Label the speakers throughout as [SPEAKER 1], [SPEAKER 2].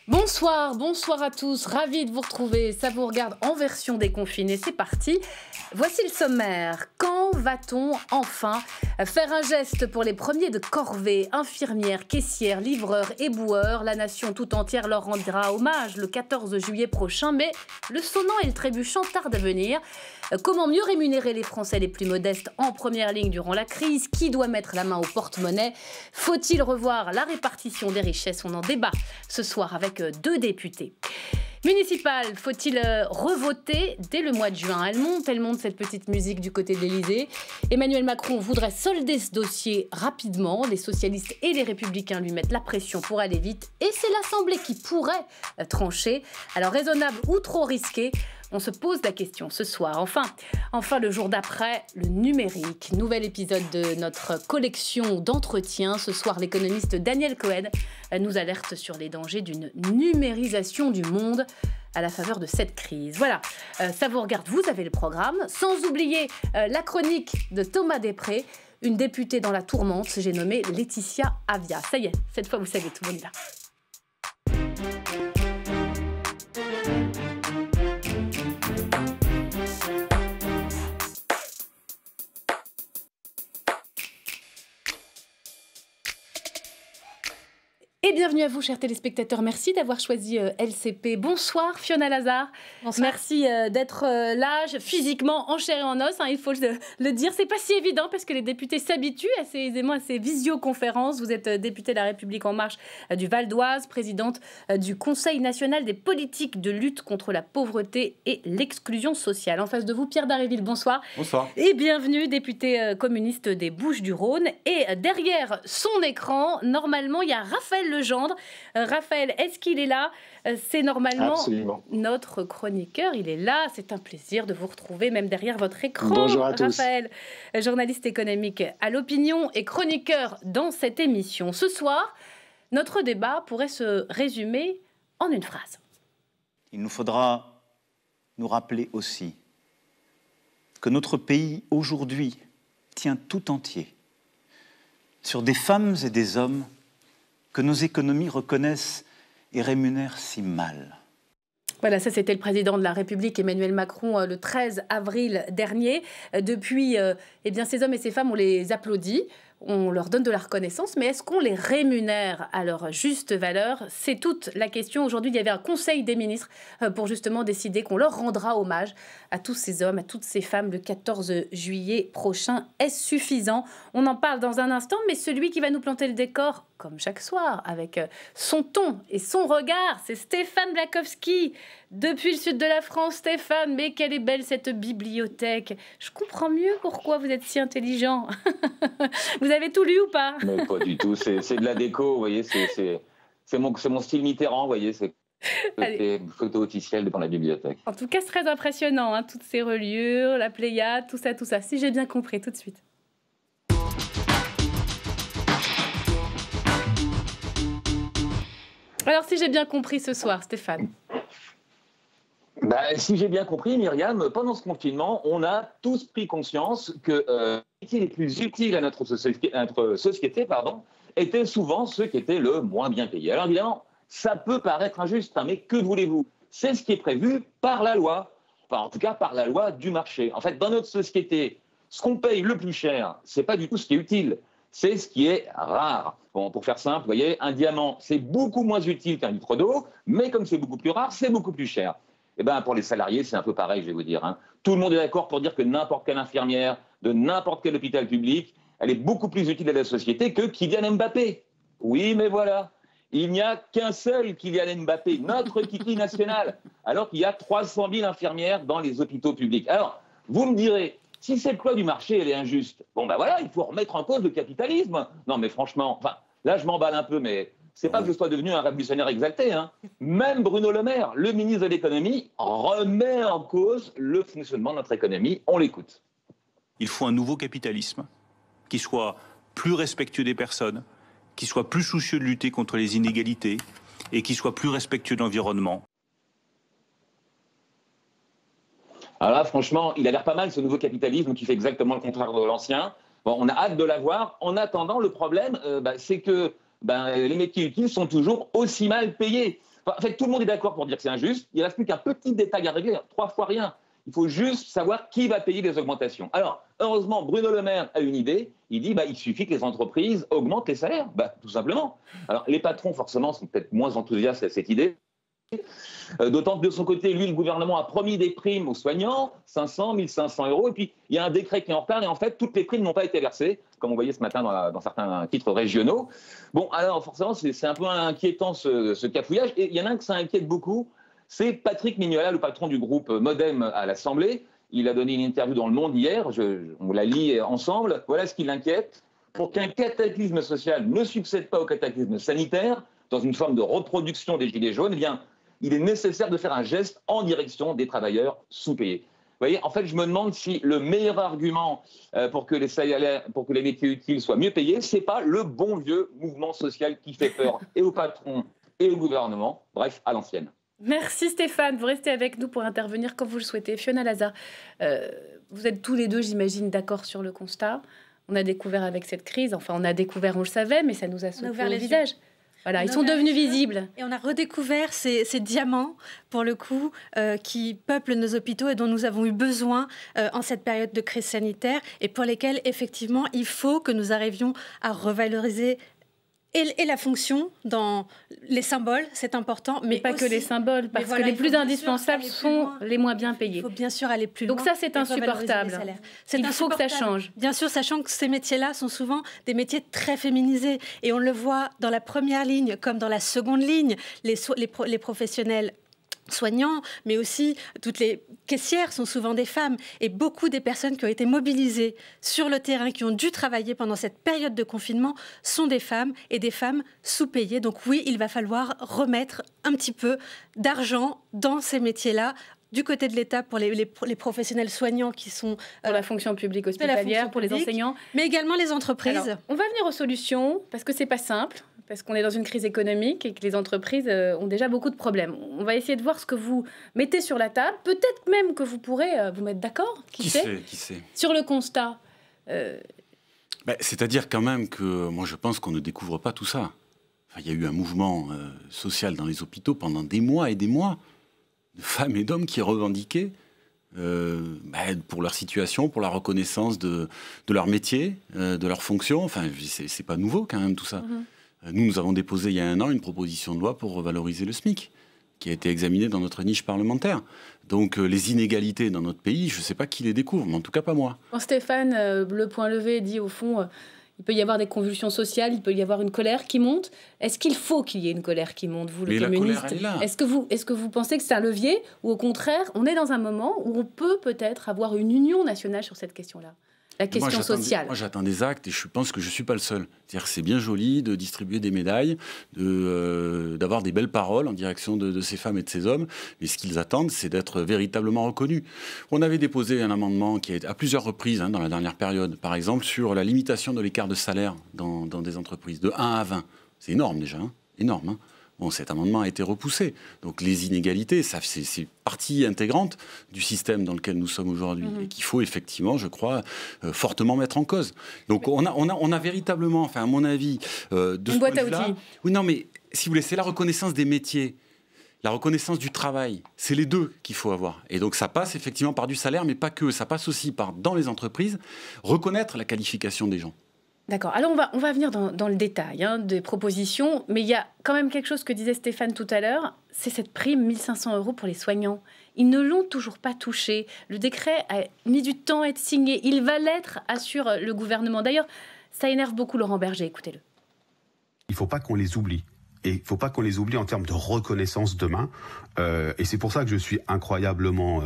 [SPEAKER 1] Bonsoir, bonsoir à tous, ravi de vous retrouver. Ça vous regarde en version déconfinée, c'est parti. Voici le sommaire. Quand va-t-on enfin faire un geste pour les premiers de corvée, infirmières, caissières, livreurs, éboueurs? La nation tout entière leur rendra hommage le 14 juillet prochain, mais le sonnant et le trébuchant tardent à venir. Comment mieux rémunérer les Français les plus modestes en première ligne durant la crise? Qui doit mettre la main au porte-monnaie? Faut-il revoir la répartition des richesses? On en débat ce soir avec deux députés. Municipal, faut-il revoter dès le mois de juin? Elle monte cette petite musique du côté de l'Élysée. Emmanuel Macron voudrait solder ce dossier rapidement. Les socialistes et les républicains lui mettent la pression pour aller vite. Et c'est l'Assemblée qui pourrait trancher. Alors raisonnable ou trop risqué? On se pose la question ce soir. Enfin, le jour d'après, le numérique. Nouvel épisode de notre collection d'entretiens. Ce soir, l'économiste Daniel Cohen nous alerte sur les dangers d'une numérisation du monde à la faveur de cette crise. Voilà, ça vous regarde, vous avez le programme. Sans oublier la chronique de Thomas Després, une députée dans la tourmente, j'ai nommé Laetitia Avia. Ça y est, cette fois vous savez tout, on y va. Et bienvenue à vous, chers téléspectateurs. Merci d'avoir choisi LCP. Bonsoir, Fiona Lazard. Bonsoir. Merci d'être là, physiquement, en chair et en os. Il faut le dire. C'est pas si évident parce que les députés s'habituent assez aisément à ces visioconférences. Vous êtes députée de La République En Marche du Val d'Oise, présidente du Conseil national des politiques de lutte contre la pauvreté et l'exclusion sociale. En face de vous, Pierre Dharréville. Bonsoir. Bonsoir. Et bienvenue, député communiste des Bouches-du-Rhône. Et derrière son écran, normalement, il y a Raphaël Legendre. Raphaël, est-ce qu'il est là? C'est normalement Absolument. Notre chroniqueur, il est là. C'est un plaisir de vous retrouver, même derrière votre écran.
[SPEAKER 2] Bonjour à tous.
[SPEAKER 1] Raphaël, journaliste économique à l'Opinion et chroniqueur dans cette émission. Ce soir, notre débat pourrait se résumer en une phrase.
[SPEAKER 3] Il nous faudra nous rappeler aussi que notre pays, aujourd'hui, tient tout entier sur des femmes et des hommes que nos économies reconnaissent et rémunèrent si mal.
[SPEAKER 1] Voilà, ça c'était le président de la République, Emmanuel Macron, le 13 avril dernier. Depuis, ces hommes et ces femmes, on les applaudit, on leur donne de la reconnaissance, mais est-ce qu'on les rémunère à leur juste valeur? C'est toute la question. Aujourd'hui, il y avait un conseil des ministres pour justement décider qu'on leur rendra hommage à tous ces hommes, à toutes ces femmes le 14 juillet prochain. Est-ce suffisant? On en parle dans un instant, mais celui qui va nous planter le décor, comme chaque soir, avec son ton et son regard, c'est Stéphane Blakowski. Depuis le sud de la France, Stéphane, mais quelle est belle cette bibliothèque. Je comprends mieux pourquoi vous êtes si intelligent. Vous avez tout lu ou pas?
[SPEAKER 2] Mais pas du tout, c'est de la déco, vous voyez, c'est mon style Mitterrand, vous voyez, c'est photo officielle devant la bibliothèque.
[SPEAKER 1] En tout cas, c'est très impressionnant, toutes ces reliures, la Pléiade, tout ça, si j'ai bien compris, tout de suite. Alors, si j'ai bien compris ce soir, Stéphane.
[SPEAKER 2] Si j'ai bien compris, Myriam, pendant ce confinement, on a tous pris conscience que les métiers les plus utiles à notre société, étaient souvent ceux qui étaient le moins bien payés. Alors évidemment, ça peut paraître injuste, mais que voulez-vous? C'est ce qui est prévu par la loi, enfin en tout cas par la loi du marché. En fait, dans notre société, ce qu'on paye le plus cher, c'est pas du tout ce qui est utile, c'est ce qui est rare. Bon, pour faire simple, vous voyez, un diamant, c'est beaucoup moins utile qu'un litre d'eau, mais comme c'est beaucoup plus rare, c'est beaucoup plus cher. Eh bien, pour les salariés, c'est un peu pareil, je vais vous dire. Tout le monde est d'accord pour dire que n'importe quelle infirmière de n'importe quel hôpital public, elle est beaucoup plus utile à la société que Kylian Mbappé. Oui, mais voilà, il n'y a qu'un seul Kylian Mbappé, notre Kiki national, alors qu'il y a 300 000 infirmières dans les hôpitaux publics. Alors, vous me direz, si cette loi du marché, elle est injuste, voilà, il faut remettre en cause le capitalisme. Non, mais franchement, là, je m'emballe un peu, mais c'est pas que je sois devenu un révolutionnaire exalté. Même Bruno Le Maire, le ministre de l'économie, remet en cause le fonctionnement de notre économie. On l'écoute.
[SPEAKER 3] Il faut un nouveau capitalisme qui soit plus respectueux des personnes, qui soit plus soucieux de lutter contre les inégalités et qui soit plus respectueux de l'environnement.
[SPEAKER 2] Alors là, franchement, il a l'air pas mal, ce nouveau capitalisme qui fait exactement le contraire de l'ancien. Bon, on a hâte de l'avoir. En attendant, le problème, c'est que les métiers utiles sont toujours aussi mal payés. Enfin, en fait, tout le monde est d'accord pour dire que c'est injuste. Il ne reste plus qu'un petit détail à régler, 3 fois rien. Il faut juste savoir qui va payer les augmentations. Alors, heureusement, Bruno Le Maire a une idée. Il dit il suffit que les entreprises augmentent les salaires, tout simplement. Alors, les patrons, forcément, sont peut-être moins enthousiastes à cette idée. D'autant que de son côté, lui, le gouvernement a promis des primes aux soignants, 500, 1500 euros. Et puis, il y a un décret qui est en retard. Et en fait, toutes les primes n'ont pas été versées, comme on voyait ce matin dans certains titres régionaux. Bon, alors, forcément, c'est un peu inquiétant ce cafouillage. Et il y en a un que ça inquiète beaucoup. C'est Patrick Mignola, le patron du groupe Modem à l'Assemblée. Il a donné une interview dans Le Monde hier, on la lit ensemble. Voilà ce qui l'inquiète. Pour qu'un cataclysme social ne succède pas au cataclysme sanitaire, dans une forme de reproduction des Gilets jaunes, eh bien, il est nécessaire de faire un geste en direction des travailleurs sous-payés. Vous voyez, en fait, je me demande si le meilleur argument pour que les métiers utiles soient mieux payés, ce n'est pas le bon vieux mouvement social qui fait peur et aux patrons et au gouvernement, bref, à l'ancienne.
[SPEAKER 1] Merci Stéphane, vous restez avec nous pour intervenir quand vous le souhaitez. Fiona Lazar, vous êtes tous les deux, j'imagine, d'accord sur le constat. On a découvert avec cette crise, enfin on a découvert, on le savait, mais ça nous a sauté au visage. Voilà, ils sont devenus visibles.
[SPEAKER 4] Et on a redécouvert ces diamants, pour le coup, qui peuplent nos hôpitaux et dont nous avons eu besoin en cette période de crise sanitaire et pour lesquels, effectivement, il faut que nous arrivions à revaloriser et la fonction dans les symboles, c'est important.
[SPEAKER 1] Mais pas aussi, que les symboles, parce que les plus indispensables sont les moins bien payés.
[SPEAKER 4] Il faut bien sûr aller plus loin.
[SPEAKER 1] Donc ça, c'est insupportable. Il faut que ça change.
[SPEAKER 4] Bien sûr, sachant que ces métiers-là sont souvent des métiers très féminisés. Et on le voit dans la première ligne comme dans la seconde ligne. Les professionnels soignants, mais aussi toutes les caissières sont souvent des femmes. Et beaucoup des personnes qui ont été mobilisées sur le terrain, qui ont dû travailler pendant cette période de confinement, sont des femmes et des femmes sous-payées. Donc oui, il va falloir remettre un petit peu d'argent dans ces métiers-là, du côté de l'État pour les professionnels soignants qui sont...
[SPEAKER 1] pour la fonction publique hospitalière, pour les enseignants.
[SPEAKER 4] Mais également les entreprises.
[SPEAKER 1] Alors, on va venir aux solutions, parce que c'est pas simple. Parce qu'on est dans une crise économique et que les entreprises ont déjà beaucoup de problèmes. On va essayer de voir ce que vous mettez sur la table. Peut-être même que vous pourrez vous mettre d'accord. Qui sait sur le constat.
[SPEAKER 5] C'est-à-dire quand même que moi je pense qu'on ne découvre pas tout ça. Enfin, il y a eu un mouvement social dans les hôpitaux pendant des mois et des mois de femmes et d'hommes qui revendiquaient pour leur situation, pour la reconnaissance de leur métier, de leur fonction. Enfin, c'est pas nouveau quand même tout ça. Nous avons déposé il y a 1 an une proposition de loi pour revaloriser le SMIC, qui a été examinée dans notre niche parlementaire. Donc les inégalités dans notre pays, je ne sais pas qui les découvre, mais en tout cas pas moi.
[SPEAKER 1] Quand Stéphane, le point levé, dit au fond, il peut y avoir des convulsions sociales, il peut y avoir une colère qui monte. Est-ce qu'il faut qu'il y ait une colère qui monte, vous, le communiste ?
[SPEAKER 5] La colère, elle est là.
[SPEAKER 1] Est-ce que vous pensez que c'est un levier ou au contraire, on est dans un moment où on peut peut-être avoir une union nationale sur cette question-là ? La question sociale.
[SPEAKER 5] Moi, j'attends des actes et je pense que je ne suis pas le seul. C'est-à-dire que c'est bien joli de distribuer des médailles, d'avoir des belles paroles en direction de ces femmes et de ces hommes, mais ce qu'ils attendent, c'est d'être véritablement reconnus. On avait déposé un amendement qui est à plusieurs reprises dans la dernière période, par exemple, sur la limitation de l'écart de salaire dans des entreprises, de 1 à 20. C'est énorme déjà, énorme, hein. Bon, cet amendement a été repoussé. Donc les inégalités, c'est partie intégrante du système dans lequel nous sommes aujourd'hui et qu'il faut effectivement, je crois, fortement mettre en cause. Donc on a véritablement, enfin à mon avis, de
[SPEAKER 1] une boîte à outils.
[SPEAKER 5] Oui, non, mais si vous voulez, c'est la reconnaissance des métiers, la reconnaissance du travail. C'est les deux qu'il faut avoir. Et donc ça passe effectivement par du salaire, mais pas que. Ça passe aussi par, dans les entreprises, reconnaître la qualification des gens.
[SPEAKER 1] D'accord. Alors, on va venir dans le détail des propositions, mais il y a quand même quelque chose que disait Stéphane tout à l'heure, c'est cette prime 1 500 € pour les soignants. Ils ne l'ont toujours pas touché. Le décret a mis du temps à être signé. Il va l'être, assure le gouvernement. D'ailleurs, ça énerve beaucoup Laurent Berger. Écoutez-le.
[SPEAKER 6] Il ne faut pas qu'on les oublie. Et il ne faut pas qu'on les oublie en termes de reconnaissance demain. Et c'est pour ça que je suis incroyablement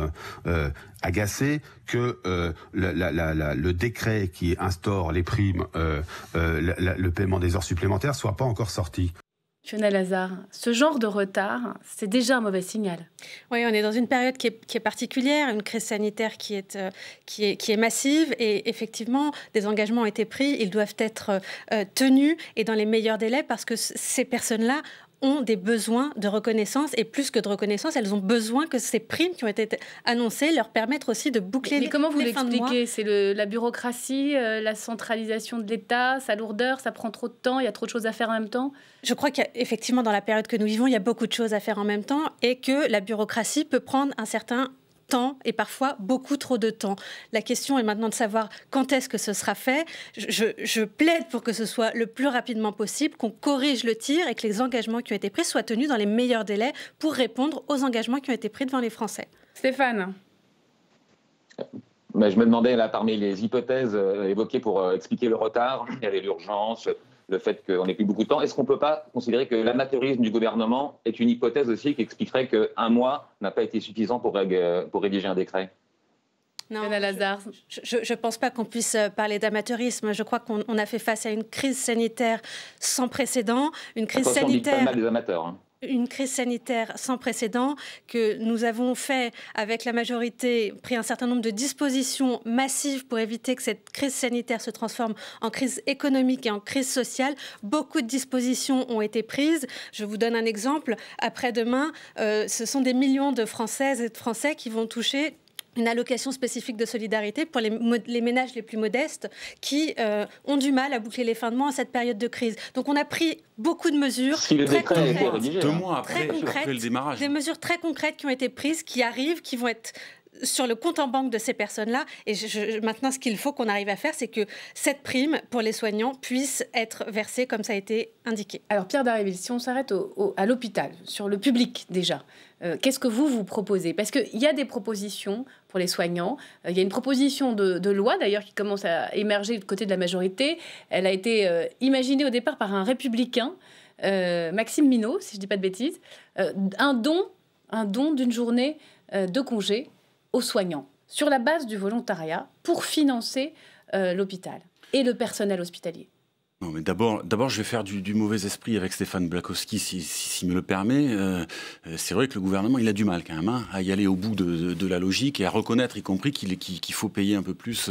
[SPEAKER 6] agacé que le décret qui instaure les primes, le paiement des heures supplémentaires, ne soit pas encore sorti.
[SPEAKER 1] Fiona Lazar, ce genre de retard, c'est déjà un mauvais signal.
[SPEAKER 4] Oui, on est dans une période qui est particulière, une crise sanitaire qui est massive et effectivement, des engagements ont été pris, ils doivent être tenus et dans les meilleurs délais parce que ces personnes-là ont des besoins de reconnaissance, et plus que de reconnaissance, elles ont besoin que ces primes qui ont été annoncées leur permettent aussi de boucler les fins de mois.
[SPEAKER 1] Mais comment vous l'expliquez? C'est la bureaucratie, la centralisation de l'État, sa lourdeur, ça prend trop de temps, il y a trop de choses à faire en même temps?
[SPEAKER 4] Je crois qu'effectivement, dans la période que nous vivons, il y a beaucoup de choses à faire en même temps, et que la bureaucratie peut prendre un certain temps et parfois beaucoup trop de temps. La question est maintenant de savoir quand est-ce que ce sera fait. Je plaide pour que ce soit le plus rapidement possible, qu'on corrige le tir et que les engagements qui ont été pris soient tenus dans les meilleurs délais pour répondre aux engagements qui ont été pris devant les Français.
[SPEAKER 1] Stéphane?
[SPEAKER 2] Mais je me demandais, là, parmi les hypothèses évoquées pour expliquer le retard, il y avait l'urgence, le fait qu'on n'ait plus beaucoup de temps. Est-ce qu'on ne peut pas considérer que l'amateurisme du gouvernement est une hypothèse aussi qui expliquerait qu'un mois n'a pas été suffisant pour rédiger un décret?
[SPEAKER 4] Non, je ne pense pas qu'on puisse parler d'amateurisme. Je crois qu'on a fait face à une crise sanitaire sans précédent, une crise sanitaire.
[SPEAKER 2] Pas mal des amateurs, hein.
[SPEAKER 4] Une crise sanitaire sans précédent que nous avons fait avec la majorité, pris un certain nombre de dispositions massives pour éviter que cette crise sanitaire se transforme en crise économique et en crise sociale. Beaucoup de dispositions ont été prises. Je vous donne un exemple. Après-demain, ce sont des millions de Françaises et de Français qui vont toucher une allocation spécifique de solidarité pour les ménages les plus modestes qui ont du mal à boucler les fins de mois en cette période de crise. Donc on a pris beaucoup de mesures très concrètes,
[SPEAKER 5] 2 mois après le démarrage.
[SPEAKER 4] Des mesures très concrètes qui ont été prises, qui arrivent, qui vont être sur le compte en banque de ces personnes-là. Et maintenant, ce qu'il faut qu'on arrive à faire, c'est que cette prime pour les soignants puisse être versée comme ça a été indiqué.
[SPEAKER 1] Alors Pierre Dharréville, si on s'arrête à l'hôpital, sur le public déjà, qu'est-ce que vous proposez? Parce qu'il y a des propositions pour les soignants. Il y a une proposition de loi, d'ailleurs, qui commence à émerger du côté de la majorité. Elle a été imaginée au départ par un républicain, Maxime Minot, si je ne dis pas de bêtises. Un don d'une journée de congé aux soignants, sur la base du volontariat, pour financer l'hôpital et le personnel hospitalier.
[SPEAKER 5] Non, mais d'abord, je vais faire du mauvais esprit avec Stéphane Blakowski, s'il me le permet. C'est vrai que le gouvernement, il a du mal quand même à y aller au bout de la logique et à reconnaître, y compris, qu'il faut payer un peu plus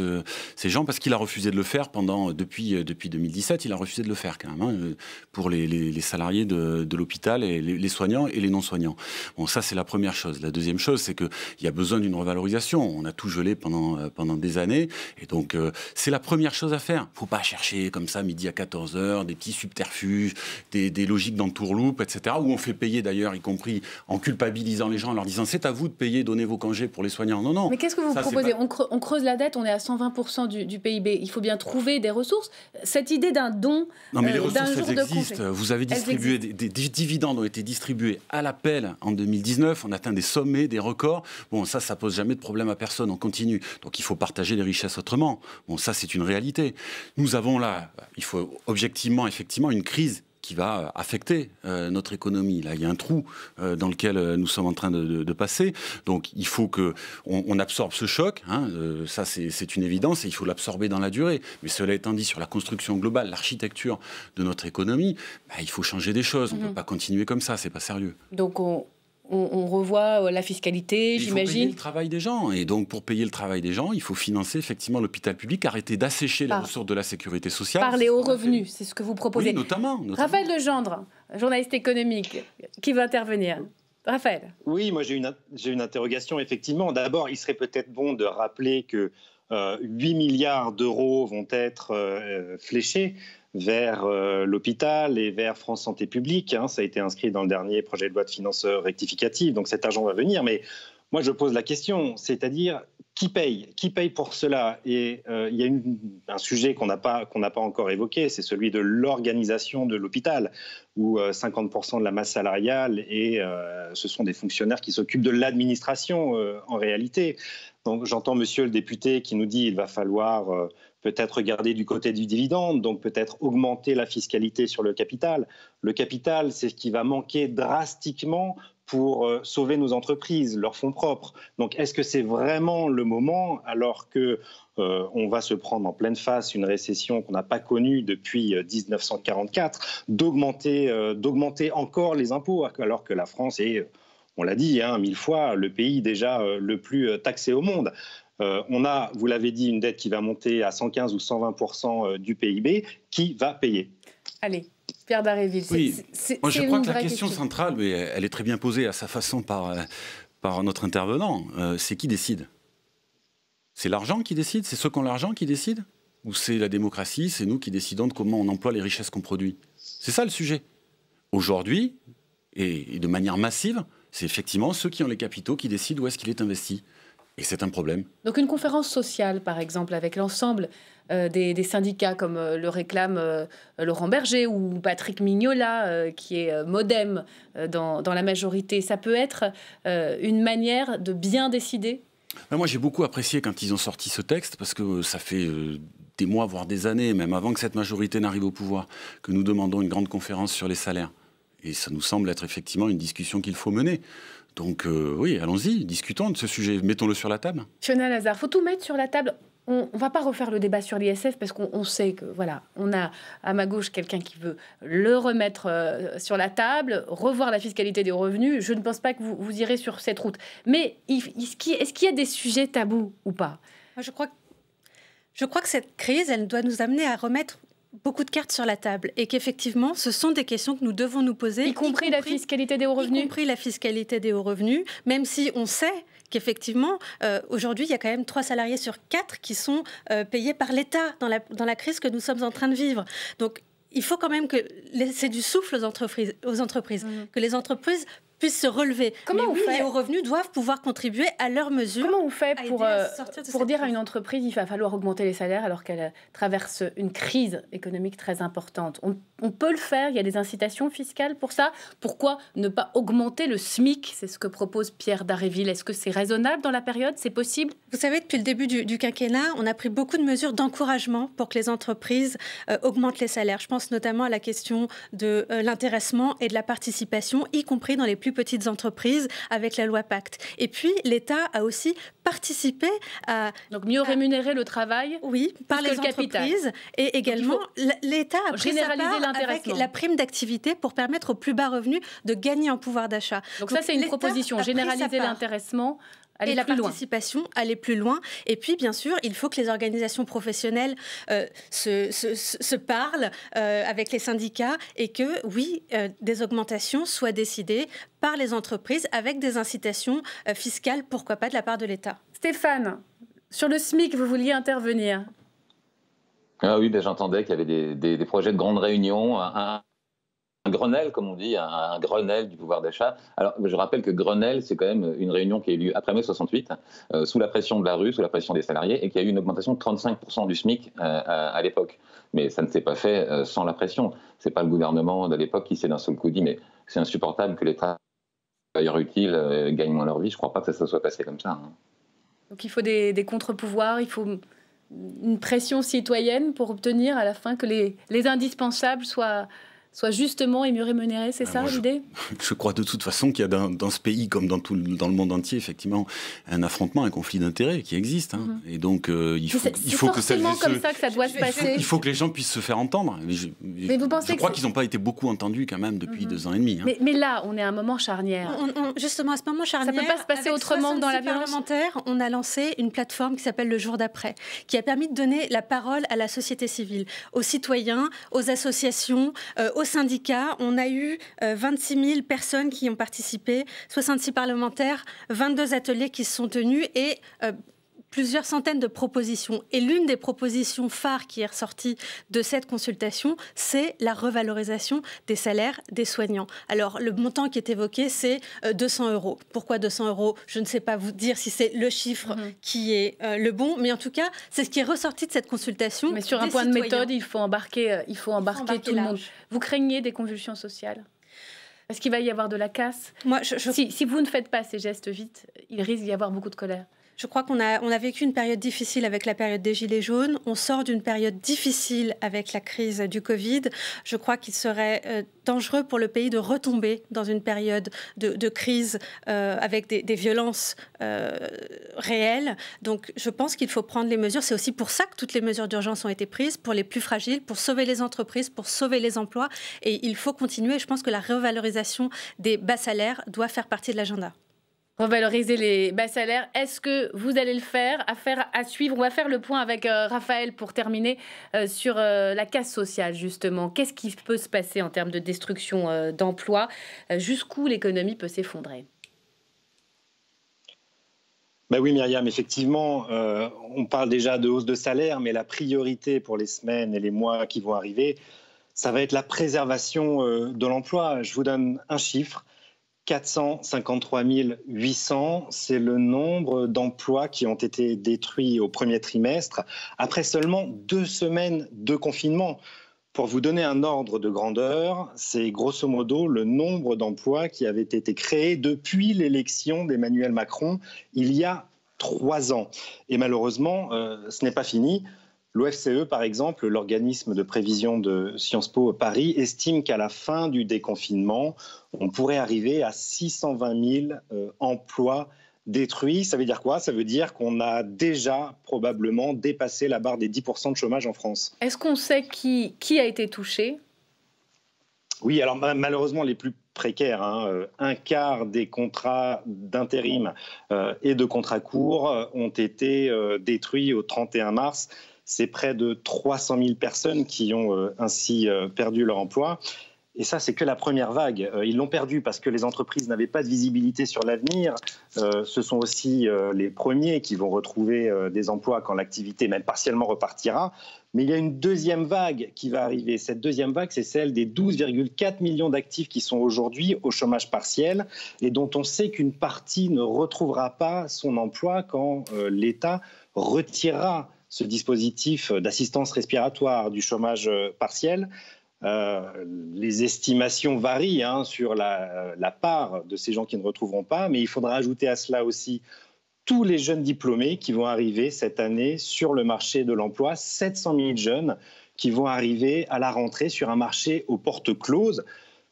[SPEAKER 5] ces gens, parce qu'il a refusé de le faire depuis 2017. Il a refusé de le faire quand même, pour les salariés de l'hôpital, et les soignants et les non-soignants. Bon, ça, c'est la première chose. La deuxième chose, c'est qu'il y a besoin d'une revalorisation. On a tout gelé pendant des années, et donc c'est la première chose à faire. Il ne faut pas chercher comme ça, midi à 14h, des petits subterfuges, des logiques d'entourloupe, etc., où on fait payer d'ailleurs, y compris en culpabilisant les gens, en leur disant c'est à vous de payer, donnez vos congés pour les soignants. Non.
[SPEAKER 1] Mais qu'est-ce que vous proposez? On creuse la dette, on est à 120% du PIB. Il faut bien trouver des ressources. Cette idée d'un don,
[SPEAKER 5] non, mais les ressources,
[SPEAKER 1] d'un jour
[SPEAKER 5] elles
[SPEAKER 1] de
[SPEAKER 5] existent.
[SPEAKER 1] congé.
[SPEAKER 5] Vous avez distribué des dividendes ont été distribués à l'appel en 2019. On atteint des sommets, des records. Bon, ça pose jamais de problème à personne. On continue. Donc il faut partager les richesses autrement. Bon, ça c'est une réalité. Nous avons là, il faut objectivement, effectivement, une crise qui va affecter notre économie. Là, il y a un trou dans lequel nous sommes en train de passer. Donc, il faut qu'on absorbe ce choc. Ça, c'est une évidence, et il faut l'absorber dans la durée. Mais cela étant dit, sur la construction globale, l'architecture de notre économie, il faut changer des choses. On ne peut pas continuer comme ça, c'est pas sérieux.
[SPEAKER 1] Donc, on revoit la fiscalité, j'imagine.
[SPEAKER 5] Il faut payer le travail des gens. Et donc, pour payer le travail des gens, il faut financer effectivement l'hôpital public, arrêter d'assécher les ressources de la sécurité sociale.
[SPEAKER 1] Par les hauts revenus, c'est ce que vous proposez.
[SPEAKER 5] Oui, notamment.
[SPEAKER 1] Raphaël Legendre, journaliste économique, qui va intervenir. Raphaël.
[SPEAKER 7] Oui, moi j'ai une interrogation, effectivement. D'abord, il serait peut-être bon de rappeler que 8 milliards d'euros vont être fléchés vers l'hôpital et vers France Santé Publique. Ça a été inscrit dans le dernier projet de loi de finances rectificative, donc cet argent va venir. Mais moi, je pose la question, c'est-à-dire qui paye pour cela? Et il y a un sujet qu'on n'a pas encore évoqué, c'est celui de l'organisation de l'hôpital, où 50% de la masse salariale, et ce sont des fonctionnaires qui s'occupent de l'administration en réalité. Donc j'entends monsieur le député qui nous dit qu'il va falloir peut-être regarder du côté du dividende, donc peut-être augmenter la fiscalité sur le capital. Le capital, c'est ce qui va manquer drastiquement pour sauver nos entreprises, leurs fonds propres. Donc est-ce que c'est vraiment le moment, alors qu'on va se prendre en pleine face une récession qu'on n'a pas connue depuis 1944, d'augmenter encore les impôts, alors que la France est, on l'a dit 1000 fois, le pays déjà le plus taxé au monde. On a, vous l'avez dit, une dette qui va monter à 115 ou 120% du PIB. Qui va payer?
[SPEAKER 1] Allez, Pierre Dharréville,
[SPEAKER 5] oui. Moi, je crois que la question
[SPEAKER 1] question
[SPEAKER 5] centrale, mais elle est très bien posée à sa façon par notre intervenant, c'est qui décide? C'est l'argent qui décide? C'est ceux qui ont l'argent qui décident? Ou c'est la démocratie, c'est nous qui décidons de comment on emploie les richesses qu'on produit? C'est ça le sujet. Aujourd'hui, et de manière massive, c'est effectivement ceux qui ont les capitaux qui décident où est-ce qu'il est investi. Et c'est un problème.
[SPEAKER 1] Donc une conférence sociale, par exemple, avec l'ensemble des syndicats, comme le réclame Laurent Berger ou Patrick Mignola, qui est MoDem dans la majorité, ça peut être une manière de bien décider?
[SPEAKER 5] Moi, j'ai beaucoup apprécié quand ils ont sorti ce texte, parce que ça fait des mois, voire des années, même avant que cette majorité n'arrive au pouvoir, que nous demandons une grande conférence sur les salaires. Et ça nous semble être effectivement une discussion qu'il faut mener. Donc oui, allons-y, discutons de ce sujet, mettons-le sur la table.
[SPEAKER 1] Fiona Lazard, faut tout mettre sur la table. On ne va pas refaire le débat sur l'ISF parce qu'on sait que voilà, on a à ma gauche quelqu'un qui veut le remettre sur la table, revoir la fiscalité des revenus. Je ne pense pas que vous irez sur cette route. Mais est-ce qu'il y a des sujets tabous ou pas?
[SPEAKER 4] Je crois que cette crise, elle doit nous amener à remettre beaucoup de cartes sur la table et qu'effectivement, ce sont des questions que nous devons nous poser.
[SPEAKER 1] Y compris la fiscalité des hauts revenus.
[SPEAKER 4] Y compris la fiscalité des hauts revenus, même si on sait qu'effectivement, aujourd'hui, il y a quand même 3 salariés sur 4 qui sont payés par l'État dans la crise que nous sommes en train de vivre. Donc, il faut quand même que c'est du souffle aux entreprises, que les entreprises puissent se relever.
[SPEAKER 1] Comment on fait?
[SPEAKER 4] Les hauts revenus doivent pouvoir contribuer à leur mesure.
[SPEAKER 1] Comment on fait pour dire à une entreprise il va falloir augmenter les salaires alors qu'elle traverse une crise économique très importante? On peut le faire, il y a des incitations fiscales pour ça. Pourquoi ne pas augmenter le SMIC? C'est ce que propose Pierre Dharréville. Est-ce que c'est raisonnable dans la période? C'est possible?
[SPEAKER 4] Vous savez, depuis le début du quinquennat, on a pris beaucoup de mesures d'encouragement pour que les entreprises augmentent les salaires. Je pense notamment à la question de l'intéressement et de la participation, y compris dans les plus petites entreprises avec la loi Pacte. Et puis, l'État a aussi participé à...
[SPEAKER 1] Donc, mieux rémunérer le travail?
[SPEAKER 4] Oui, par les entreprises. Et également, l'État a pris sa part avec la prime d'activité pour permettre aux plus bas revenus de gagner en pouvoir d'achat.
[SPEAKER 1] Donc ça, c'est une proposition, généraliser l'intéressement.
[SPEAKER 4] Et la participation, aller plus loin. Et puis, bien sûr, il faut que les organisations professionnelles se parlent avec les syndicats et que, oui, des augmentations soient décidées par les entreprises avec des incitations fiscales, pourquoi pas, de la part de l'État.
[SPEAKER 1] Stéphane, sur le SMIC, vous vouliez intervenir?
[SPEAKER 2] Ah oui, j'entendais qu'il y avait des projets de grandes réunions, un Grenelle, comme on dit, un Grenelle du pouvoir d'achat. Alors, je rappelle que Grenelle, c'est quand même une réunion qui a eu lieu après mai 68, sous la pression de la rue, sous la pression des salariés, et qui a eu une augmentation de 35% du SMIC à l'époque. Mais ça ne s'est pas fait sans la pression. C'est pas le gouvernement de l'époque qui s'est d'un seul coup dit « mais c'est insupportable que les travailleurs utiles gagnent moins leur vie ». Je ne crois pas que ça se soit passé comme ça. Hein.
[SPEAKER 1] Donc il faut des contre-pouvoirs, il faut une pression citoyenne pour obtenir à la fin que les indispensables soient justement et mieux rémunérés, c'est ça l'idée?
[SPEAKER 5] Je crois de toute façon qu'il y a dans ce pays, comme dans le monde entier, effectivement, un affrontement, un conflit d'intérêts qui existe. Hein. Et donc, il faut que ça
[SPEAKER 1] doit se passer.
[SPEAKER 5] Il faut que les gens puissent se faire entendre. Mais vous pensez je crois qu'ils n'ont pas été beaucoup entendus quand même depuis 2 ans et demi. Hein.
[SPEAKER 1] Mais là, on est à un moment charnière.
[SPEAKER 4] Justement, à ce moment charnière,
[SPEAKER 1] ça ne peut pas se passer autrement que dans la violence
[SPEAKER 4] parlementaire. On a lancé une plateforme qui s'appelle Le Jour d'après, qui a permis de donner la parole à la société civile, aux citoyens, aux associations, aux syndicats. On a eu 26 000 personnes qui ont participé, 66 parlementaires, 22 ateliers qui se sont tenus et plusieurs centaines de propositions. Et l'une des propositions phares qui est ressortie de cette consultation, c'est la revalorisation des salaires des soignants. Alors, le montant qui est évoqué, c'est 200 €. Pourquoi 200 €? Je ne sais pas vous dire si c'est le chiffre qui est le bon, mais en tout cas, c'est ce qui est ressorti de cette consultation.
[SPEAKER 1] Mais sur un point de méthode, il faut embarquer tout le monde. Vous craignez des convulsions sociales? Est-ce qu'il va y avoir de la casse? Si vous ne faites pas ces gestes vite, il risque d'y avoir beaucoup de colère.
[SPEAKER 4] Je crois qu'on a vécu une période difficile avec la période des Gilets jaunes. On sort d'une période difficile avec la crise du Covid. Je crois qu'il serait dangereux pour le pays de retomber dans une période de crise avec des violences réelles. Donc, je pense qu'il faut prendre les mesures. C'est aussi pour ça que toutes les mesures d'urgence ont été prises, pour les plus fragiles, pour sauver les entreprises, pour sauver les emplois. Et il faut continuer. Je pense que la revalorisation des bas salaires doit faire partie de l'agenda.
[SPEAKER 1] Revaloriser les bas salaires, est-ce que vous allez le faire? À suivre. On va faire le point avec Raphaël pour terminer sur la casse sociale, justement. Qu'est-ce qui peut se passer en termes de destruction d'emplois? Jusqu'où l'économie peut s'effondrer?
[SPEAKER 7] Ben oui, Myriam, effectivement, on parle déjà de hausse de salaire, mais la priorité pour les semaines et les mois qui vont arriver, ça va être la préservation de l'emploi. Je vous donne un chiffre. 453 800, c'est le nombre d'emplois qui ont été détruits au premier trimestre, après seulement 2 semaines de confinement. Pour vous donner un ordre de grandeur, c'est grosso modo le nombre d'emplois qui avaient été créés depuis l'élection d'Emmanuel Macron il y a 3 ans. Et malheureusement, ce n'est pas fini. L'OFCE, par exemple, l'organisme de prévision de Sciences Po Paris, estime qu'à la fin du déconfinement, on pourrait arriver à 620 000 emplois détruits. Ça veut dire quoi? Ça veut dire qu'on a déjà probablement dépassé la barre des 10% de chômage en France.
[SPEAKER 1] Est-ce qu'on sait qui a été touché?
[SPEAKER 7] Oui, alors malheureusement, les plus précaires, un quart des contrats d'intérim et de contrats courts ont été détruits au 31 mars. C'est près de 300 000 personnes qui ont ainsi perdu leur emploi. Et ça, c'est que la première vague. Ils l'ont perdu parce que les entreprises n'avaient pas de visibilité sur l'avenir. Ce sont aussi les premiers qui vont retrouver des emplois quand l'activité, même partiellement, repartira. Mais il y a une deuxième vague qui va arriver. Cette deuxième vague, c'est celle des 12,4 millions d'actifs qui sont aujourd'hui au chômage partiel et dont on sait qu'une partie ne retrouvera pas son emploi quand l'État retirera ce dispositif d'assistance respiratoire du chômage partiel. Les estimations varient sur la part de ces gens qui ne retrouveront pas, mais il faudra ajouter à cela aussi tous les jeunes diplômés qui vont arriver cette année sur le marché de l'emploi, 700 000 jeunes qui vont arriver à la rentrée sur un marché aux portes closes.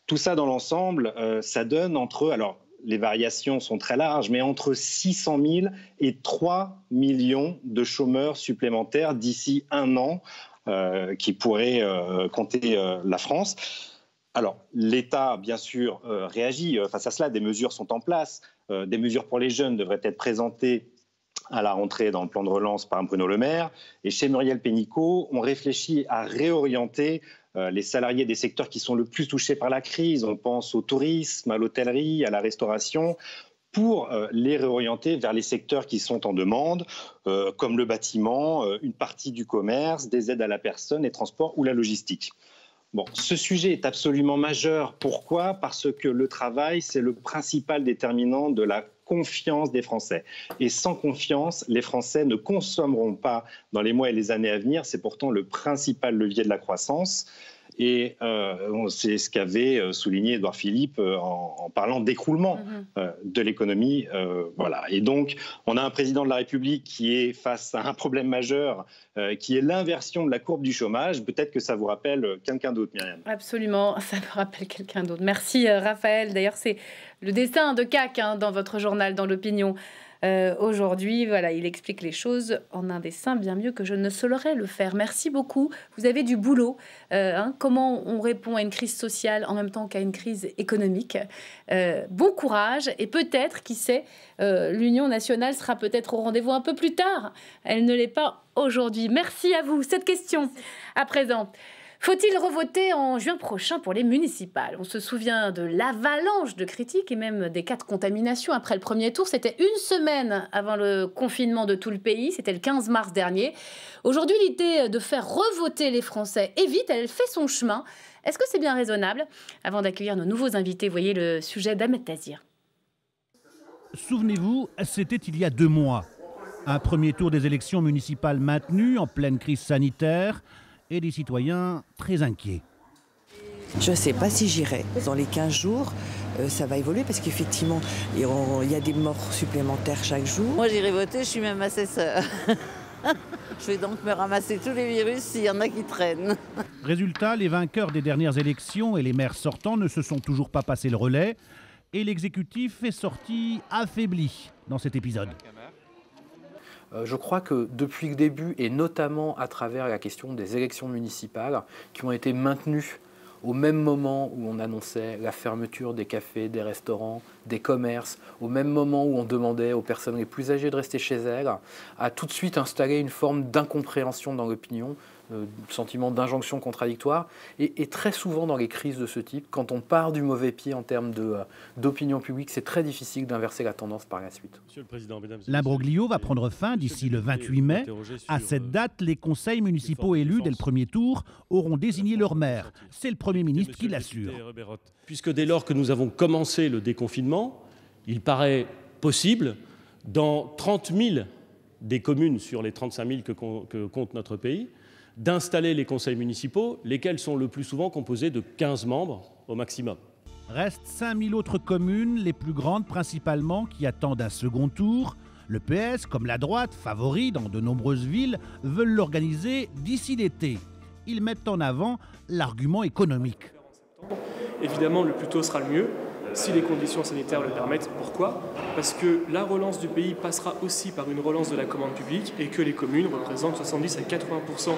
[SPEAKER 7] Tout ça dans l'ensemble, ça donne entre... Alors, les variations sont très larges, mais entre 600 000 et 3 millions de chômeurs supplémentaires d'ici 1 an qui pourraient compter la France. Alors, l'État, bien sûr, réagit face à cela. Des mesures sont en place. Des mesures pour les jeunes devraient être présentées à la rentrée dans le plan de relance par Bruno Le Maire. Et chez Muriel Pénicaud, on réfléchit à réorienter les salariés des secteurs qui sont le plus touchés par la crise. On pense au tourisme, à l'hôtellerie, à la restauration, pour les réorienter vers les secteurs qui sont en demande, comme le bâtiment, une partie du commerce, des aides à la personne, les transports ou la logistique. Bon, ce sujet est absolument majeur. Pourquoi? Parce que le travail, c'est le principal déterminant de la confiance des Français. Et sans confiance, les Français ne consommeront pas dans les mois et les années à venir. C'est pourtant le principal levier de la croissance. Et c'est ce qu'avait souligné Édouard Philippe en parlant d'écroulement de l'économie. Voilà. Et donc, on a un président de la République qui est face à un problème majeur, qui est l'inversion de la courbe du chômage. Peut-être que ça vous rappelle quelqu'un d'autre, Myriam.
[SPEAKER 1] Absolument, ça me rappelle quelqu'un d'autre. Merci Raphaël. D'ailleurs, c'est le dessin de CAC dans votre journal, dans l'opinion. Aujourd'hui, voilà, il explique les choses en un dessin bien mieux que je ne saurais le faire. Merci beaucoup. Vous avez du boulot. Comment on répond à une crise sociale en même temps qu'à une crise économique. Bon courage et peut-être, qui sait, l'Union nationale sera peut-être au rendez-vous un peu plus tard. Elle ne l'est pas aujourd'hui. Merci à vous. Cette question à présent. Faut-il revoter en juin prochain pour les municipales? On se souvient de l'avalanche de critiques et même des cas de contamination après le premier tour. C'était 1 semaine avant le confinement de tout le pays. C'était le 15 mars dernier. Aujourd'hui, l'idée de faire revoter les Français est vite. Elle fait son chemin. Est-ce que c'est bien raisonnable? Avant d'accueillir nos nouveaux invités, voyez le sujet d'Ahmed Tazir.
[SPEAKER 8] Souvenez-vous, c'était il y a 2 mois. Un premier tour des élections municipales maintenu en pleine crise sanitaire et des citoyens très inquiets.
[SPEAKER 9] Je ne sais pas si j'irai. Dans les 15 jours, ça va évoluer parce qu'effectivement, il y a des morts supplémentaires chaque jour.
[SPEAKER 10] Moi, j'irai voter, je suis même assesseur. Je vais donc me ramasser tous les virus s'il y en a qui traînent.
[SPEAKER 8] Résultat, les vainqueurs des dernières élections et les maires sortants ne se sont toujours pas passé le relais et l'exécutif est sorti affaibli dans cet épisode.
[SPEAKER 11] Je crois que depuis le début, et notamment à travers la question des élections municipales, qui ont été maintenues au même moment où on annonçait la fermeture des cafés, des restaurants, des commerces, au même moment où on demandait aux personnes les plus âgées de rester chez elles, a tout de suite installé une forme d'incompréhension dans l'opinion, sentiment d'injonction contradictoire. Et très souvent dans les crises de ce type, quand on part du mauvais pied en termes d'opinion publique, c'est très difficile d'inverser la tendance par la suite.
[SPEAKER 8] L'imbroglio va prendre fin d'ici le 28 mai. À cette date, les conseils municipaux élus dès le premier tour auront désigné leur maire. C'est le Premier ministre qui l'assure.
[SPEAKER 12] Puisque dès lors que nous avons commencé le déconfinement, il paraît possible, dans 30 000 des communes sur les 35 000 que compte notre pays, d'installer les conseils municipaux, lesquels sont le plus souvent composés de 15 membres au maximum.
[SPEAKER 8] Restent 5000 autres communes, les plus grandes principalement, qui attendent un second tour. Le PS, comme la droite, favori dans de nombreuses villes, veulent l'organiser d'ici l'été. Ils mettent en avant l'argument économique.
[SPEAKER 13] Évidemment, le plus tôt sera le mieux, si les conditions sanitaires le permettent. Pourquoi ? Parce que la relance du pays passera aussi par une relance de la commande publique et que les communes représentent 70 à 80%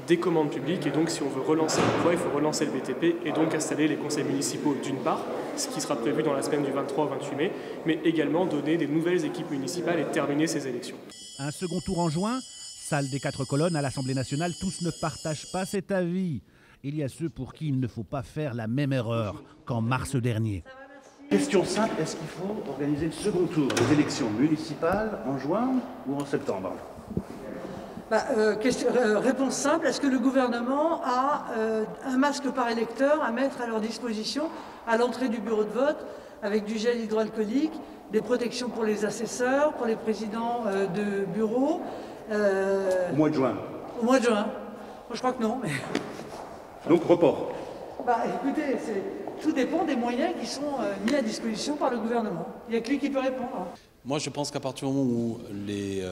[SPEAKER 13] des commandes publiques. Et donc, si on veut relancer l'emploi, il faut relancer le BTP et donc installer les conseils municipaux d'une part, ce qui sera prévu dans la semaine du 23 au 28 mai, mais également donner des nouvelles équipes municipales et terminer ces élections.
[SPEAKER 8] Un second tour en juin, salle des 4 colonnes à l'Assemblée nationale, tous ne partagent pas cet avis. Il y a ceux pour qui il ne faut pas faire la même erreur qu'en mars dernier.
[SPEAKER 14] Question simple, est-ce qu'il faut organiser le second tour des élections municipales en juin ou en septembre?
[SPEAKER 15] Réponse simple, est-ce que le gouvernement a un masque par électeur à mettre à leur disposition à l'entrée du bureau de vote, avec du gel hydroalcoolique, des protections pour les assesseurs, pour les présidents de bureaux
[SPEAKER 14] Au mois de juin.
[SPEAKER 15] Au mois de juin. Moi, je crois que non. Mais...
[SPEAKER 14] Donc report.
[SPEAKER 15] Écoutez, tout dépend des moyens qui sont mis à disposition par le gouvernement. Il n'y a que lui qui peut répondre.
[SPEAKER 16] Moi, je pense qu'à partir du moment où les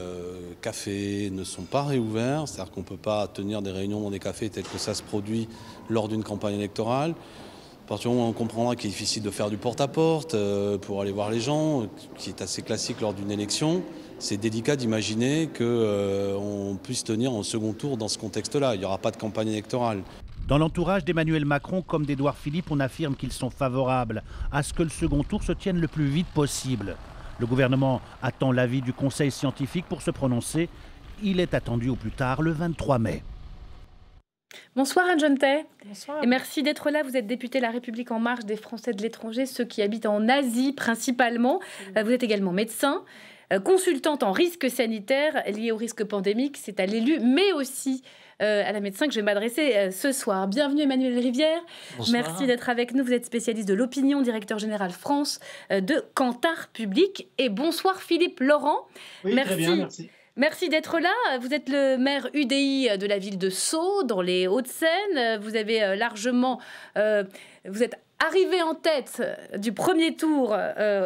[SPEAKER 16] cafés ne sont pas réouverts, c'est-à-dire qu'on ne peut pas tenir des réunions dans des cafés tels que ça se produit lors d'une campagne électorale, à partir du moment où on comprendra qu'il est difficile de faire du porte-à-porte pour aller voir les gens, qui est assez classique lors d'une élection, c'est délicat d'imaginer qu'on puisse tenir un second tour dans ce contexte-là. Il n'y aura pas de campagne électorale.
[SPEAKER 8] Dans l'entourage d'Emmanuel Macron comme d'Édouard Philippe, on affirme qu'ils sont favorables à ce que le second tour se tienne le plus vite possible. Le gouvernement attend l'avis du Conseil scientifique pour se prononcer. Il est attendu au plus tard le 23 mai.
[SPEAKER 1] Bonsoir Anne Jeunetet.
[SPEAKER 4] Bonsoir.
[SPEAKER 1] Et merci d'être là. Vous êtes députée La République En Marche des Français de l'étranger, ceux qui habitent en Asie principalement. Vous êtes également médecin, consultante en risque sanitaire lié au risque pandémique. C'est à l'élu, mais aussi à la médecin que je vais m'adresser ce soir. Bienvenue Emmanuel Rivière.
[SPEAKER 17] Bonsoir.
[SPEAKER 1] Merci d'être avec nous. Vous êtes spécialiste de l'opinion, directeur général France de Kantar Public. Et bonsoir Philippe Laurent.
[SPEAKER 17] Oui,
[SPEAKER 1] merci.
[SPEAKER 17] Très bien, merci.
[SPEAKER 1] Merci d'être là. Vous êtes le maire UDI de la ville de Sceaux, dans les Hauts-de-Seine. Vous avez largement... vous êtes arrivé en tête du premier tour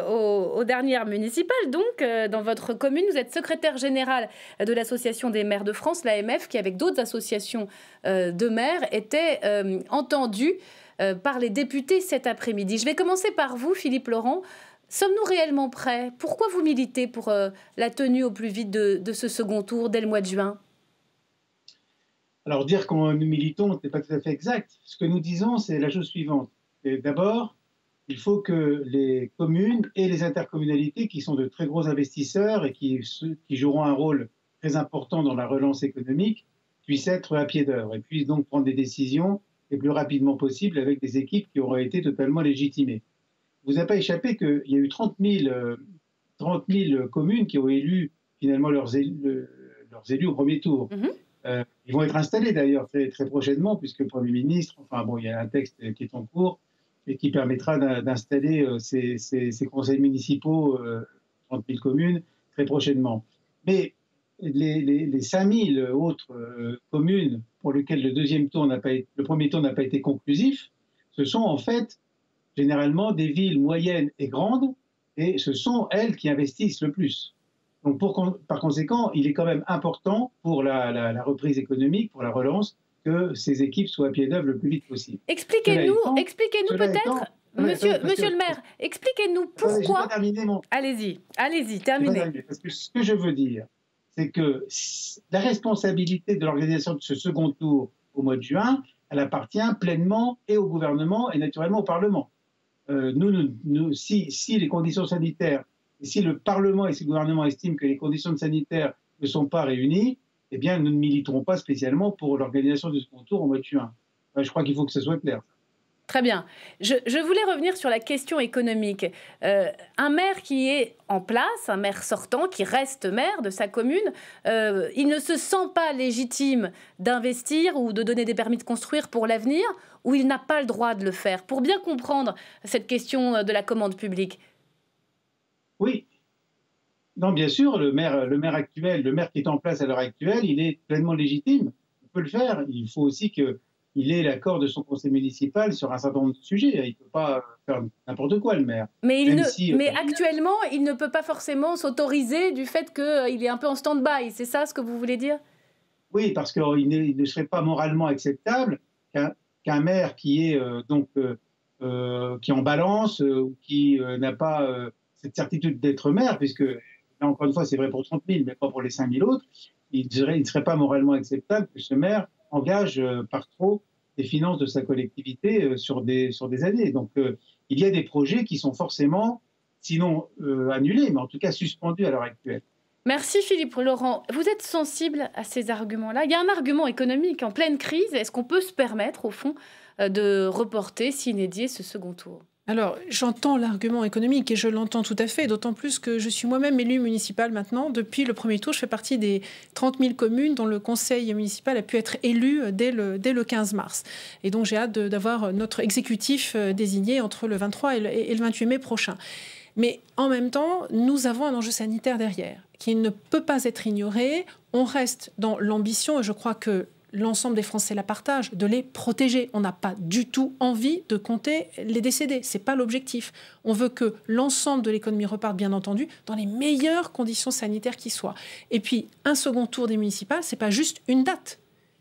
[SPEAKER 1] aux dernières municipales. Donc, dans votre commune, vous êtes secrétaire général de l'Association des maires de France, l'AMF, qui, avec d'autres associations de maires, était entendue par les députés cet après-midi. Je vais commencer par vous, Philippe Laurent. Sommes-nous réellement prêts? Pourquoi vous militez pour la tenue au plus vite de ce second tour dès le mois de juin?
[SPEAKER 17] Alors, dire qu'on nous militons, ce n'est pas tout à fait exact. Ce que nous disons, c'est la chose suivante. D'abord, il faut que les communes et les intercommunalités, qui sont de très gros investisseurs et qui joueront un rôle très important dans la relance économique, puissent être à pied d'œuvre et puissent donc prendre des décisions le plus rapidement possible avec des équipes qui auraient été totalement légitimées. Il ne vous a pas échappé qu'il y a eu 30 000 communes qui ont élu finalement leurs élus au premier tour. Ils vont être installés d'ailleurs très, très prochainement, puisque le Premier ministre, il y a un texte qui est en cours et qui permettra d'installer ces conseils municipaux, 30 000 communes, très prochainement. Mais les 5 000 autres communes pour lesquelles le premier tour n'a pas été conclusif, ce sont en fait généralement des villes moyennes et grandes, et ce sont elles qui investissent le plus. Donc par conséquent, il est quand même important pour la reprise économique, pour la relance, que ces équipes soient à pied d'œuvre le plus vite possible.
[SPEAKER 1] Expliquez-nous peut-être, monsieur le maire, expliquez-nous pourquoi... Allez-y, terminez.
[SPEAKER 17] Parce que ce que je veux dire, c'est que la responsabilité de l'organisation de ce second tour au mois de juin, elle appartient pleinement et au gouvernement et naturellement au Parlement. Si les conditions sanitaires, si le Parlement et le gouvernement estiment que les conditions sanitaires ne sont pas réunies, eh bien, nous ne militerons pas spécialement pour l'organisation du second tour au mois de juin. Je crois qu'il faut que ce soit clair.
[SPEAKER 1] Très bien. Je voulais revenir sur la question économique. Un maire qui est en place, un maire sortant, qui reste maire de sa commune, il ne se sent pas légitime d'investir ou de donner des permis de construire pour l'avenir, ou il n'a pas le droit de le faire. Pour bien comprendre cette question de la commande publique.
[SPEAKER 17] Oui. Non, bien sûr, le maire actuel, le maire qui est en place à l'heure actuelle, il est pleinement légitime. Il peut le faire. Il faut aussi qu'il ait l'accord de son conseil municipal sur un certain nombre de sujets. Il ne peut pas faire n'importe quoi, le maire.
[SPEAKER 1] Mais, actuellement, il ne peut pas forcément s'autoriser du fait qu'il est un peu en stand-by. C'est ça ce que vous voulez dire?
[SPEAKER 17] Oui, parce qu'il ne serait pas moralement acceptable qu'un maire qui est qui est en balance ou qui n'a pas cette certitude d'être maire, puisque, là, encore une fois, c'est vrai pour 30 000, mais pas pour les 5 000 autres, il ne serait pas moralement acceptable que ce maire engage par trop les finances de sa collectivité sur des années. Donc, il y a des projets qui sont forcément, sinon annulés, mais en tout cas suspendus à l'heure actuelle.
[SPEAKER 1] Merci Philippe Laurent. Vous êtes sensible à ces arguments-là? Il y a un argument économique en pleine crise. Est-ce qu'on peut se permettre, au fond, de reporter, sine die, ce second tour?
[SPEAKER 18] Alors, j'entends l'argument économique et je l'entends tout à fait, d'autant plus que je suis moi-même élue municipale maintenant. Depuis le premier tour, je fais partie des 30 000 communes dont le conseil municipal a pu être élu dès le 15 mars. Et donc, j'ai hâte d'avoir notre exécutif désigné entre le 23 et le 28 mai prochain. Mais en même temps, nous avons un enjeu sanitaire derrière qui ne peut pas être ignoré. On reste dans l'ambition, et je crois que l'ensemble des Français la partagent, de les protéger. On n'a pas du tout envie de compter les décédés. Ce n'est pas l'objectif. On veut que l'ensemble de l'économie reparte, bien entendu, dans les meilleures conditions sanitaires qui soient. Et puis, un second tour des municipales, ce n'est pas juste une date.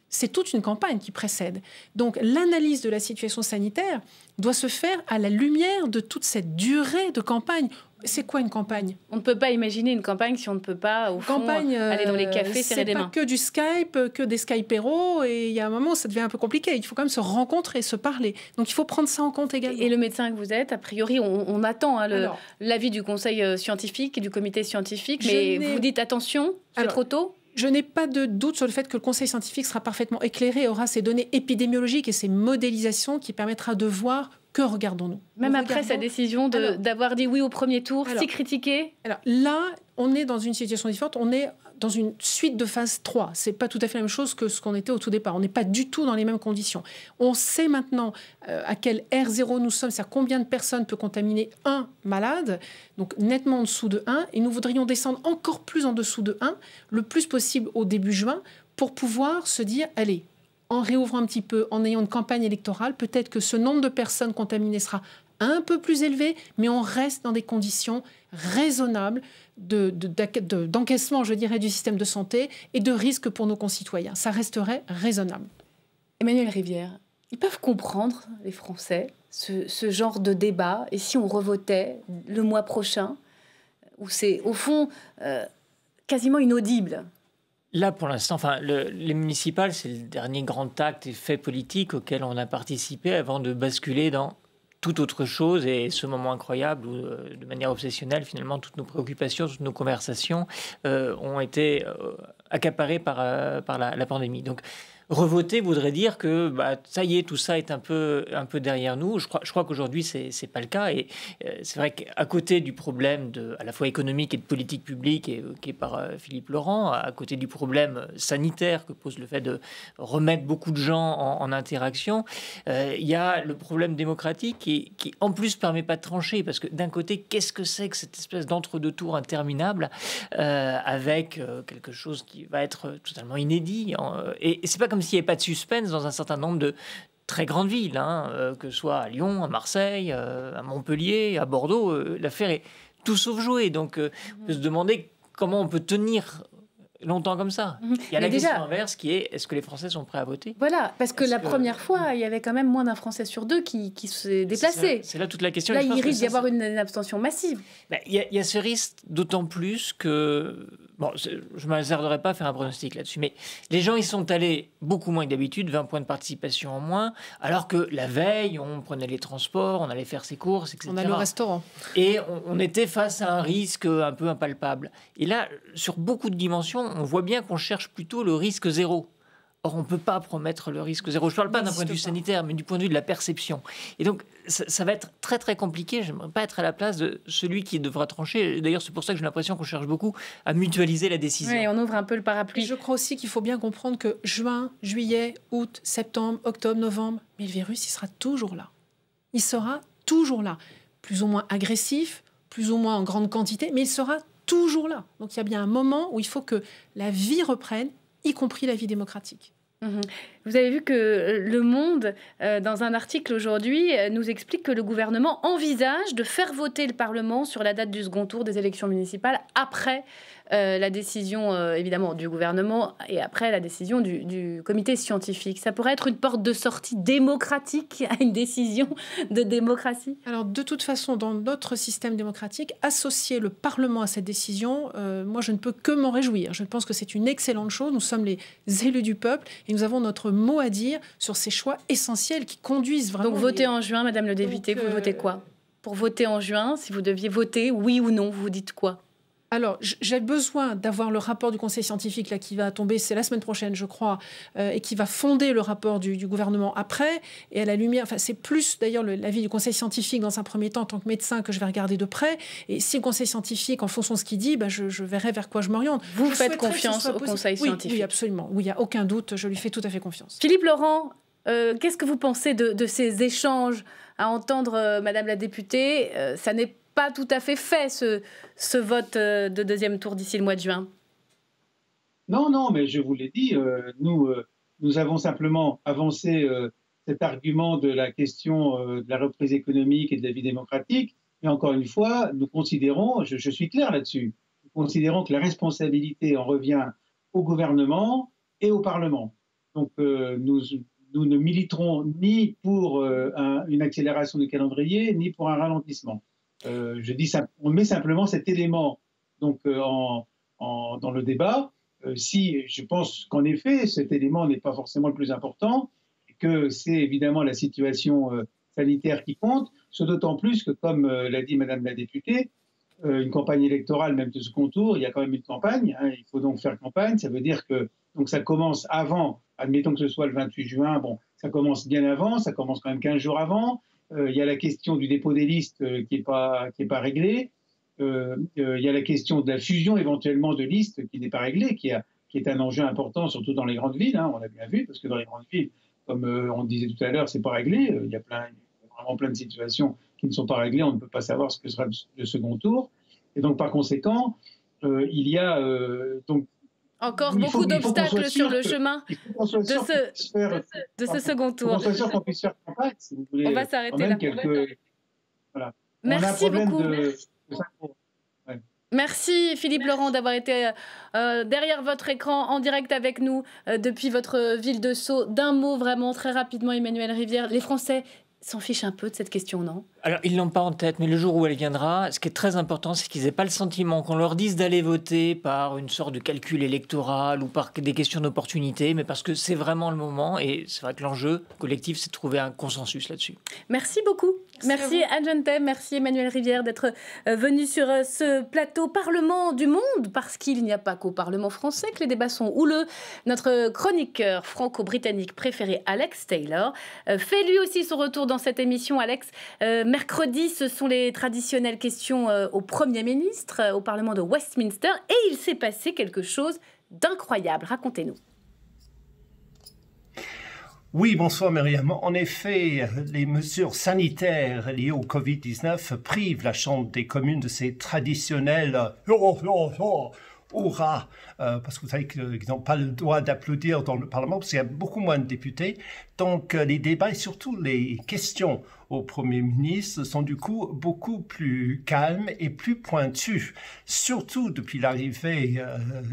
[SPEAKER 18] C'est toute une campagne qui précède. Donc, l'analyse de la situation sanitaire doit se faire à la lumière de toute cette durée de campagne. C'est quoi une campagne?
[SPEAKER 1] On ne peut pas imaginer une campagne si on ne peut pas, au fond, aller dans les cafés, serrer des mains.
[SPEAKER 18] C'est pas que du Skype, que des Skyperos, et il y a un moment où ça devient un peu compliqué. Il faut quand même se rencontrer, se parler. Donc il faut prendre ça en compte également.
[SPEAKER 1] Et le médecin que vous êtes, a priori, on attend l'avis du conseil scientifique et du comité scientifique, mais vous dites attention, c'est trop tôt?
[SPEAKER 18] Je n'ai pas de doute sur le fait que le conseil scientifique sera parfaitement éclairé, aura ses données épidémiologiques et ses modélisations qui permettra de voir que regardons-nous.
[SPEAKER 1] Même après sa décision d'avoir dit oui au premier tour, si critiqué?
[SPEAKER 18] Alors là, on est dans une situation différente. On est dans une suite de phase 3. Ce n'est pas tout à fait la même chose que ce qu'on était au tout départ. On n'est pas du tout dans les mêmes conditions. On sait maintenant à quel R0 nous sommes, c'est-à-dire combien de personnes peut contaminer un malade, donc nettement en dessous de 1, et nous voudrions descendre encore plus en dessous de 1, le plus possible au début juin, pour pouvoir se dire, allez, en réouvrant un petit peu, en ayant une campagne électorale, peut-être que ce nombre de personnes contaminées sera un peu plus élevé, mais on reste dans des conditions raisonnables d'encaissement, je dirais, du système de santé et de risque pour nos concitoyens. Ça resterait raisonnable.
[SPEAKER 1] Emmanuel Rivière, ils peuvent comprendre, les Français, ce genre de débat, et si on revotait le mois prochain, où c'est, au fond, quasiment inaudible?
[SPEAKER 19] Là, pour l'instant, les municipales, c'est le dernier grand acte et fait politique auquel on a participé avant de basculer dans toute autre chose, et ce moment incroyable où, de manière obsessionnelle, finalement, toutes nos préoccupations, toutes nos conversations ont été accaparées par la pandémie. Donc, revoter voudrait dire que ça y est, tout ça est un peu derrière nous. Je crois qu'aujourd'hui, c'est pas le cas. Et c'est vrai qu'à côté du problème à la fois économique et de politique publique évoqué par Philippe Laurent, à côté du problème sanitaire que pose le fait de remettre beaucoup de gens en interaction, il y a le problème démocratique qui en plus permet pas de trancher. Parce que d'un côté, qu'est-ce que c'est que cette espèce d'entre-deux tours interminable avec quelque chose qui va être totalement inédit. Et c'est pas comme s'il n'y avait pas de suspense dans un certain nombre de très grandes villes, que ce soit à Lyon, à Marseille, à Montpellier, à Bordeaux. L'affaire est tout sauf jouée. Donc, on peut se demander comment on peut tenir longtemps comme ça. Il y a la question inverse qui est, est-ce que les Français sont prêts à voter?
[SPEAKER 1] Voilà, parce que la première fois, il y avait quand même moins d'un Français sur deux qui s'est déplacé.
[SPEAKER 19] C'est là toute la question.
[SPEAKER 1] Là, il risque d'y avoir une abstention massive.
[SPEAKER 19] Il y a ce risque d'autant plus que Bon, je ne m'hasarderai pas à faire un pronostic là-dessus, mais les gens y sont allés beaucoup moins que d'habitude, 20 points de participation en moins, alors que la veille, on prenait les transports, on allait faire ses courses, etc.
[SPEAKER 18] On allait au restaurant.
[SPEAKER 19] Et on était face à un risque un peu impalpable. Et là, sur beaucoup de dimensions, on voit bien qu'on cherche plutôt le risque zéro. Or, on ne peut pas promettre le risque zéro. Je ne parle pas d'un point de vue sanitaire, mais du point de vue de la perception. Et donc, ça va être très, très compliqué. Je n'aimerais pas être à la place de celui qui devra trancher. D'ailleurs, c'est pour ça que j'ai l'impression qu'on cherche beaucoup à mutualiser la décision.
[SPEAKER 1] Oui, on ouvre un peu le parapluie.
[SPEAKER 18] Et je crois aussi qu'il faut bien comprendre que juin, juillet, août, septembre, octobre, novembre, mais le virus, il sera toujours là. Il sera toujours là. Plus ou moins agressif, plus ou moins en grande quantité, mais il sera toujours là. Donc, il y a bien un moment où il faut que la vie reprenne, y compris la vie démocratique.
[SPEAKER 1] Vous avez vu que Le Monde, dans un article aujourd'hui, nous explique que le gouvernement envisage de faire voter le Parlement sur la date du second tour des élections municipales après la décision, évidemment, du gouvernement et après la décision du comité scientifique. Ça pourrait être une porte de sortie démocratique à une décision de démocratie?
[SPEAKER 18] Alors, de toute façon, dans notre système démocratique, associer le Parlement à cette décision, moi, je ne peux que m'en réjouir. Je pense que c'est une excellente chose. Nous sommes les élus du peuple et nous avons notre mot à dire sur ces choix essentiels qui conduisent vraiment...
[SPEAKER 1] Donc, voter en juin, Madame le député, vous votez quoi? Pour voter en juin, si vous deviez voter, oui ou non, vous dites quoi?
[SPEAKER 18] Alors, j'ai besoin d'avoir le rapport du conseil scientifique là, qui va tomber, c'est la semaine prochaine, je crois, et qui va fonder le rapport du gouvernement après. Et à la lumière, enfin, c'est plus d'ailleurs l'avis du conseil scientifique dans un premier temps en tant que médecin que je vais regarder de près. Et si le conseil scientifique, en fonction de ce qu'il dit, je verrai vers quoi je m'oriente.
[SPEAKER 1] Vous faites confiance au conseil scientifique?
[SPEAKER 18] Oui, absolument. Oui, il n'y a aucun doute, je lui fais tout à fait confiance.
[SPEAKER 1] Philippe Laurent, qu'est-ce que vous pensez de ces échanges à entendre Madame la députée? Ça n'est pas tout à fait fait, ce vote de deuxième tour d'ici le mois de juin.
[SPEAKER 17] Non, mais je vous l'ai dit, nous avons simplement avancé cet argument de la question de la reprise économique et de la vie démocratique. Et encore une fois, nous considérons, je suis clair là-dessus, nous considérons que la responsabilité en revient au gouvernement et au Parlement. Donc nous ne militerons ni pour une accélération du calendrier, ni pour un ralentissement. On met simplement cet élément donc, dans le débat. Si je pense qu'en effet, cet élément n'est pas forcément le plus important, que c'est évidemment la situation sanitaire qui compte, ce d'autant plus que, comme l'a dit Madame la députée, une campagne électorale, même de second tour, il y a quand même une campagne, hein, il faut donc faire campagne, ça veut dire que donc ça commence avant, admettons que ce soit le 28 juin, bon, ça commence bien avant, ça commence quand même 15 jours avant. Il y a la question du dépôt des listes qui n'est pas réglée. Il y a la question de la fusion éventuellement de listes qui n'est pas réglée, qui est un enjeu important, surtout dans les grandes villes. Hein, on a bien vu, parce que dans les grandes villes, comme on disait tout à l'heure, c'est pas réglé. Il y a vraiment plein de situations qui ne sont pas réglées. On ne peut pas savoir ce que sera le second tour. Et donc, par conséquent, il y a donc
[SPEAKER 1] encore beaucoup d'obstacles sur le chemin de ce second tour.
[SPEAKER 17] On soit sûr qu'on puisse faire campagne, si vous voulez.
[SPEAKER 1] On va s'arrêter là.
[SPEAKER 17] Voilà.
[SPEAKER 1] Merci beaucoup. Merci Philippe Laurent d'avoir été derrière votre écran en direct avec nous depuis votre ville de Sceaux. D'un mot vraiment très rapidement, Emmanuel Rivière, les Français s'en fichent un peu de cette question, non?
[SPEAKER 19] Alors, ils ne l'ont pas en tête, mais le jour où elle viendra, ce qui est très important, c'est qu'ils n'aient pas le sentiment qu'on leur dise d'aller voter par une sorte de calcul électoral ou par des questions d'opportunité, mais parce que c'est vraiment le moment. Et c'est vrai que l'enjeu collectif, c'est de trouver un consensus là-dessus.
[SPEAKER 1] Merci beaucoup. Merci Anne Gentem, merci Emmanuel Rivière d'être venu sur ce plateau Parlement du Monde, parce qu'il n'y a pas qu'au Parlement français que les débats sont houleux. Notre chroniqueur franco-britannique préféré, Alex Taylor, fait lui aussi son retour dans cette émission. Alex, mercredi, ce sont les traditionnelles questions au Premier ministre, au Parlement de Westminster, et il s'est passé quelque chose d'incroyable. Racontez-nous.
[SPEAKER 20] Oui, bonsoir Myriam. En effet, les mesures sanitaires liées au Covid-19 privent la Chambre des communes de ses traditionnels hurrahs, parce que vous savez qu'ils n'ont pas le droit d'applaudir dans le Parlement, parce qu'il y a beaucoup moins de députés. Donc les débats et surtout les questions au Premier ministre sont du coup beaucoup plus calmes et plus pointus, surtout depuis l'arrivée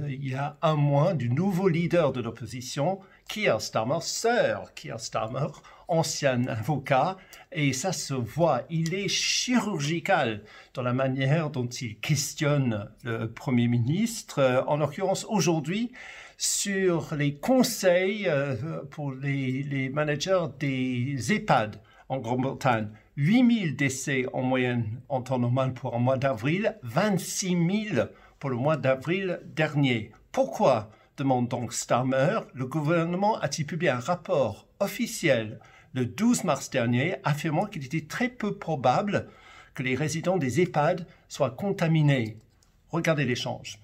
[SPEAKER 20] il y a un mois du nouveau leader de l'opposition, Keir Starmer, sœur Keir Starmer, ancien avocat, et ça se voit, il est chirurgical dans la manière dont il questionne le Premier ministre, en l'occurrence aujourd'hui, sur les conseils pour les managers des EHPAD en Grande-Bretagne. 8000 décès en moyenne en temps normal pour un mois d'avril, 26 000 pour le mois d'avril dernier. Pourquoi, demande donc Starmer, le gouvernement a-t-il publié un rapport officiel le 12 mars dernier affirmant qu'il était très peu probable que les résidents des EHPAD soient contaminés. Regardez l'échange.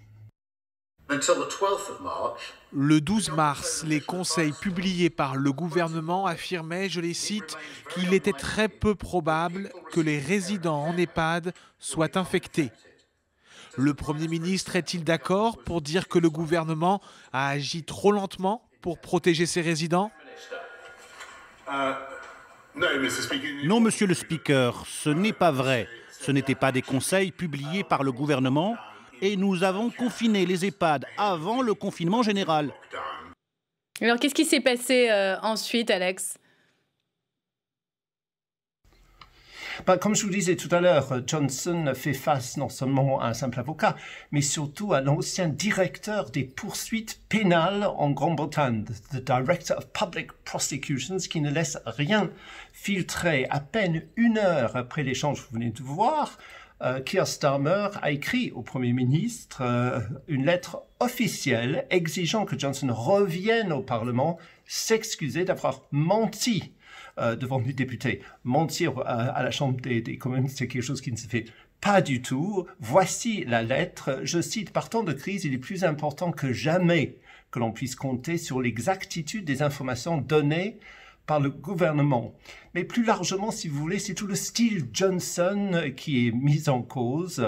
[SPEAKER 21] Le 12 mars, les conseils publiés par le gouvernement affirmaient, je les cite, qu'il était très peu probable que les résidents en EHPAD soient infectés. Le Premier ministre est-il d'accord pour dire que le gouvernement a agi trop lentement pour protéger ses résidents ?
[SPEAKER 8] Non, Monsieur le Speaker, ce n'est pas vrai. Ce n'étaient pas des conseils publiés par le gouvernement et nous avons confiné les EHPAD avant le confinement général.
[SPEAKER 1] Alors, qu'est-ce qui s'est passé ensuite, Alex ?
[SPEAKER 20] Comme je vous disais tout à l'heure, Johnson fait face non seulement à un simple avocat, mais surtout à l'ancien directeur des poursuites pénales en Grande-Bretagne, the Director of Public Prosecutions, qui ne laisse rien filtrer. À peine 1 heure après l'échange que vous venez de voir, Keir Starmer a écrit au Premier ministre une lettre officielle exigeant que Johnson revienne au Parlement s'excuser d'avoir menti devant les députés. Mentir à la Chambre des communes, c'est quelque chose qui ne se fait pas du tout. Voici la lettre. Je cite, « Par temps de crise, il est plus important que jamais que l'on puisse compter sur l'exactitude des informations données par le gouvernement. » Mais plus largement, si vous voulez, c'est tout le style Johnson qui est mis en cause.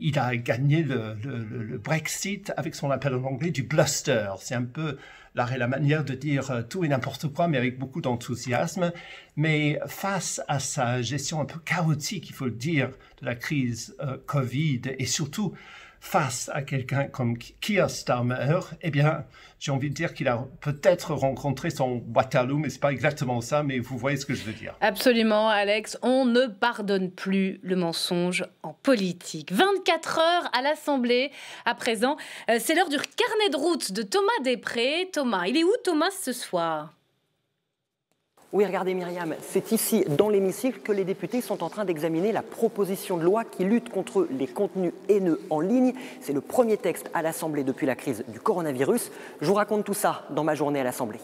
[SPEAKER 20] Il a gagné le Brexit avec son appel en anglais du bluster. C'est un peu l'art et la manière de dire tout et n'importe quoi, mais avec beaucoup d'enthousiasme. Mais face à sa gestion un peu chaotique, il faut le dire, de la crise Covid, et surtout face à quelqu'un comme Keir Starmer, eh bien, j'ai envie de dire qu'il a peut-être rencontré son Waterloo, mais c'est pas exactement ça, mais vous voyez ce que je veux dire.
[SPEAKER 1] Absolument, Alex. On ne pardonne plus le mensonge en politique. 24 heures à l'Assemblée. À présent, c'est l'heure du carnet de route de Thomas Després. Thomas, il est où Thomas ce soir ?
[SPEAKER 22] Oui, regardez Myriam, c'est ici, dans l'hémicycle, que les députés sont en train d'examiner la proposition de loi qui lutte contre les contenus haineux en ligne. C'est le premier texte à l'Assemblée depuis la crise du coronavirus. Je vous raconte tout ça dans ma journée à l'Assemblée.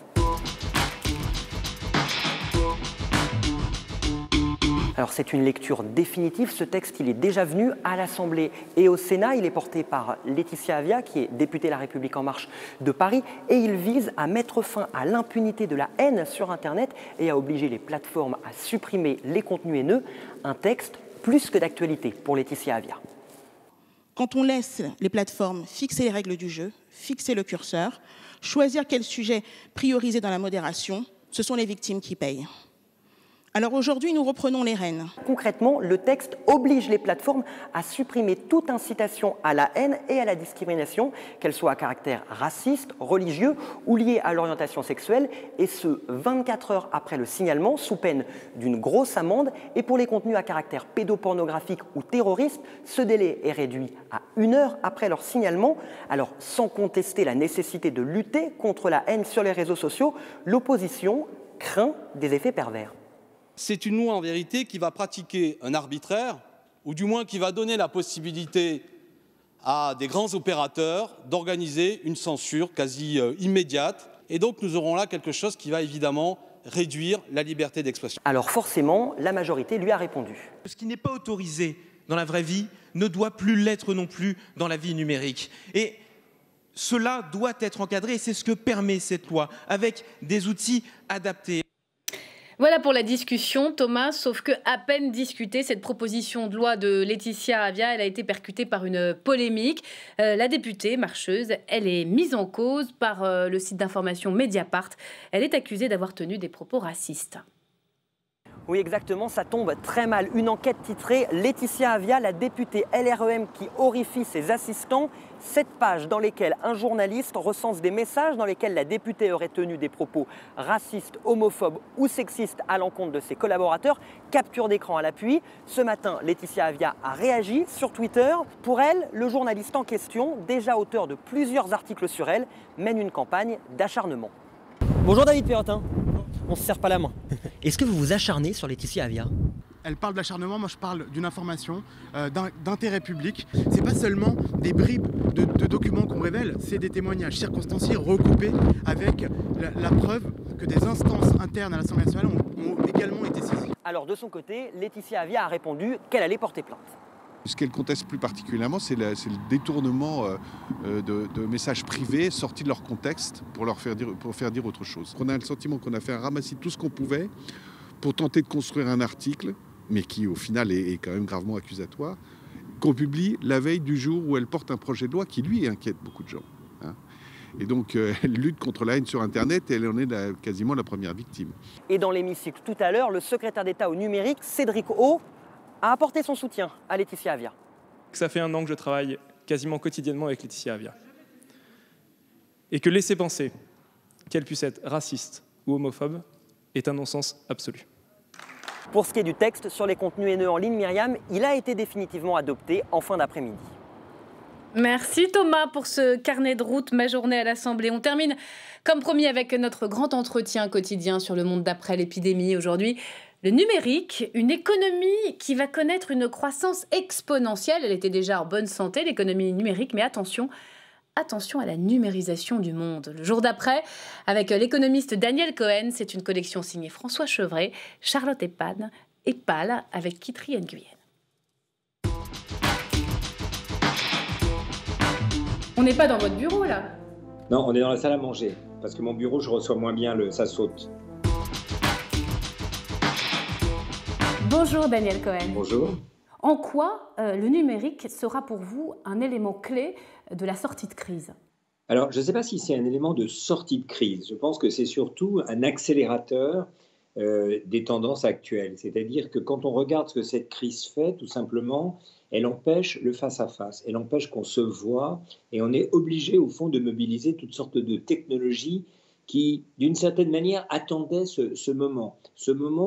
[SPEAKER 22] Alors c'est une lecture définitive, ce texte il est déjà venu à l'Assemblée et au Sénat, il est porté par Laetitia Avia qui est députée La République En Marche de Paris et il vise à mettre fin à l'impunité de la haine sur Internet et à obliger les plateformes à supprimer les contenus haineux, un texte plus que d'actualité pour Laetitia Avia.
[SPEAKER 23] Quand on laisse les plateformes fixer les règles du jeu, fixer le curseur, choisir quel sujet prioriser dans la modération, ce sont les victimes qui payent. Alors aujourd'hui, nous reprenons les rênes.
[SPEAKER 22] Concrètement, le texte oblige les plateformes à supprimer toute incitation à la haine et à la discrimination, qu'elle soit à caractère raciste, religieux ou liée à l'orientation sexuelle, et ce, 24 heures après le signalement, sous peine d'une grosse amende. Et pour les contenus à caractère pédopornographique ou terroriste, ce délai est réduit à 1 heure après leur signalement. Alors, sans contester la nécessité de lutter contre la haine sur les réseaux sociaux, l'opposition craint des effets pervers.
[SPEAKER 24] C'est une loi en vérité qui va pratiquer un arbitraire, ou du moins qui va donner la possibilité à des grands opérateurs d'organiser une censure quasi immédiate. Et donc nous aurons là quelque chose qui va évidemment réduire la liberté d'expression.
[SPEAKER 22] Alors forcément, la majorité lui a répondu.
[SPEAKER 25] Ce qui n'est pas autorisé dans la vraie vie ne doit plus l'être non plus dans la vie numérique. Et cela doit être encadré et c'est ce que permet cette loi, avec des outils adaptés.
[SPEAKER 1] Voilà pour la discussion, Thomas, sauf que à peine discutée, cette proposition de loi de Laetitia Avia, elle a été percutée par une polémique. La députée marcheuse, elle est mise en cause par le site d'information Mediapart. Elle est accusée d'avoir tenu des propos racistes.
[SPEAKER 22] Oui, exactement, ça tombe très mal. Une enquête titrée « Laetitia Avia, la députée LREM qui horrifie ses assistants ». 7 pages dans lesquelles un journaliste recense des messages dans lesquels la députée aurait tenu des propos racistes, homophobes ou sexistes à l'encontre de ses collaborateurs. Capture d'écran à l'appui. Ce matin, Laetitia Avia a réagi sur Twitter. Pour elle, le journaliste en question, déjà auteur de plusieurs articles sur elle, mène une campagne d'acharnement.
[SPEAKER 2] Bonjour David Perrotin. On se serre pas la main. Est-ce que vous vous acharnez sur Laetitia Avia?
[SPEAKER 3] Elle parle d'acharnement, moi je parle d'une information, d'intérêt public. C'est pas seulement des bribes de documents qu'on révèle, c'est des témoignages circonstanciés recoupés avec la preuve que des instances internes à l'Assemblée nationale ont également été saisies.
[SPEAKER 22] Alors de son côté, Laetitia Avia a répondu qu'elle allait porter plainte.
[SPEAKER 5] Ce qu'elle conteste plus particulièrement, c'est le détournement de messages privés sortis de leur contexte pour faire dire autre chose. On a le sentiment qu'on a fait un ramassis de tout ce qu'on pouvait pour tenter de construire un article, mais qui au final est quand même gravement accusatoire, qu'on publie la veille du jour où elle porte un projet de loi qui, lui, inquiète beaucoup de gens. Hein. Et donc, elle lutte contre la haine sur Internet et elle en est quasiment la première victime.
[SPEAKER 22] Et dans l'hémicycle tout à l'heure, le secrétaire d'État au numérique, Cédric O, a apporté son soutien à Laetitia Avia.
[SPEAKER 13] Ça fait 1 an que je travaille quasiment quotidiennement avec Laetitia Avia. Et que laisser penser qu'elle puisse être raciste ou homophobe est un non-sens absolu.
[SPEAKER 22] Pour ce qui est du texte sur les contenus haineux en ligne, Myriam, il a été définitivement adopté en fin d'après-midi.
[SPEAKER 1] Merci Thomas pour ce carnet de route, ma journée à l'Assemblée. On termine comme promis avec notre grand entretien quotidien sur le monde d'après l'épidémie. Aujourd'hui, le numérique, une économie qui va connaître une croissance exponentielle. Elle était déjà en bonne santé, l'économie numérique, mais attention à la numérisation du monde. Le jour d'après, avec l'économiste Daniel Cohen, c'est une collection signée François Chevret, Charlotte Epal avec Kitri Nguyen. On n'est pas dans votre bureau là?
[SPEAKER 6] Non, on est dans la salle à manger, parce que mon bureau, je reçois moins bien, ça saute.
[SPEAKER 1] Bonjour Daniel Cohen.
[SPEAKER 6] Bonjour.
[SPEAKER 1] En quoi le numérique sera pour vous un élément clé de la sortie de crise?
[SPEAKER 6] Alors, je ne sais pas si c'est un élément de sortie de crise. Je pense que c'est surtout un accélérateur des tendances actuelles. C'est-à-dire que quand on regarde ce que cette crise fait, tout simplement, elle empêche le face-à-face. Elle empêche qu'on se voit et on est obligé, au fond, de mobiliser toutes sortes de technologies qui, d'une certaine manière, attendaient ce moment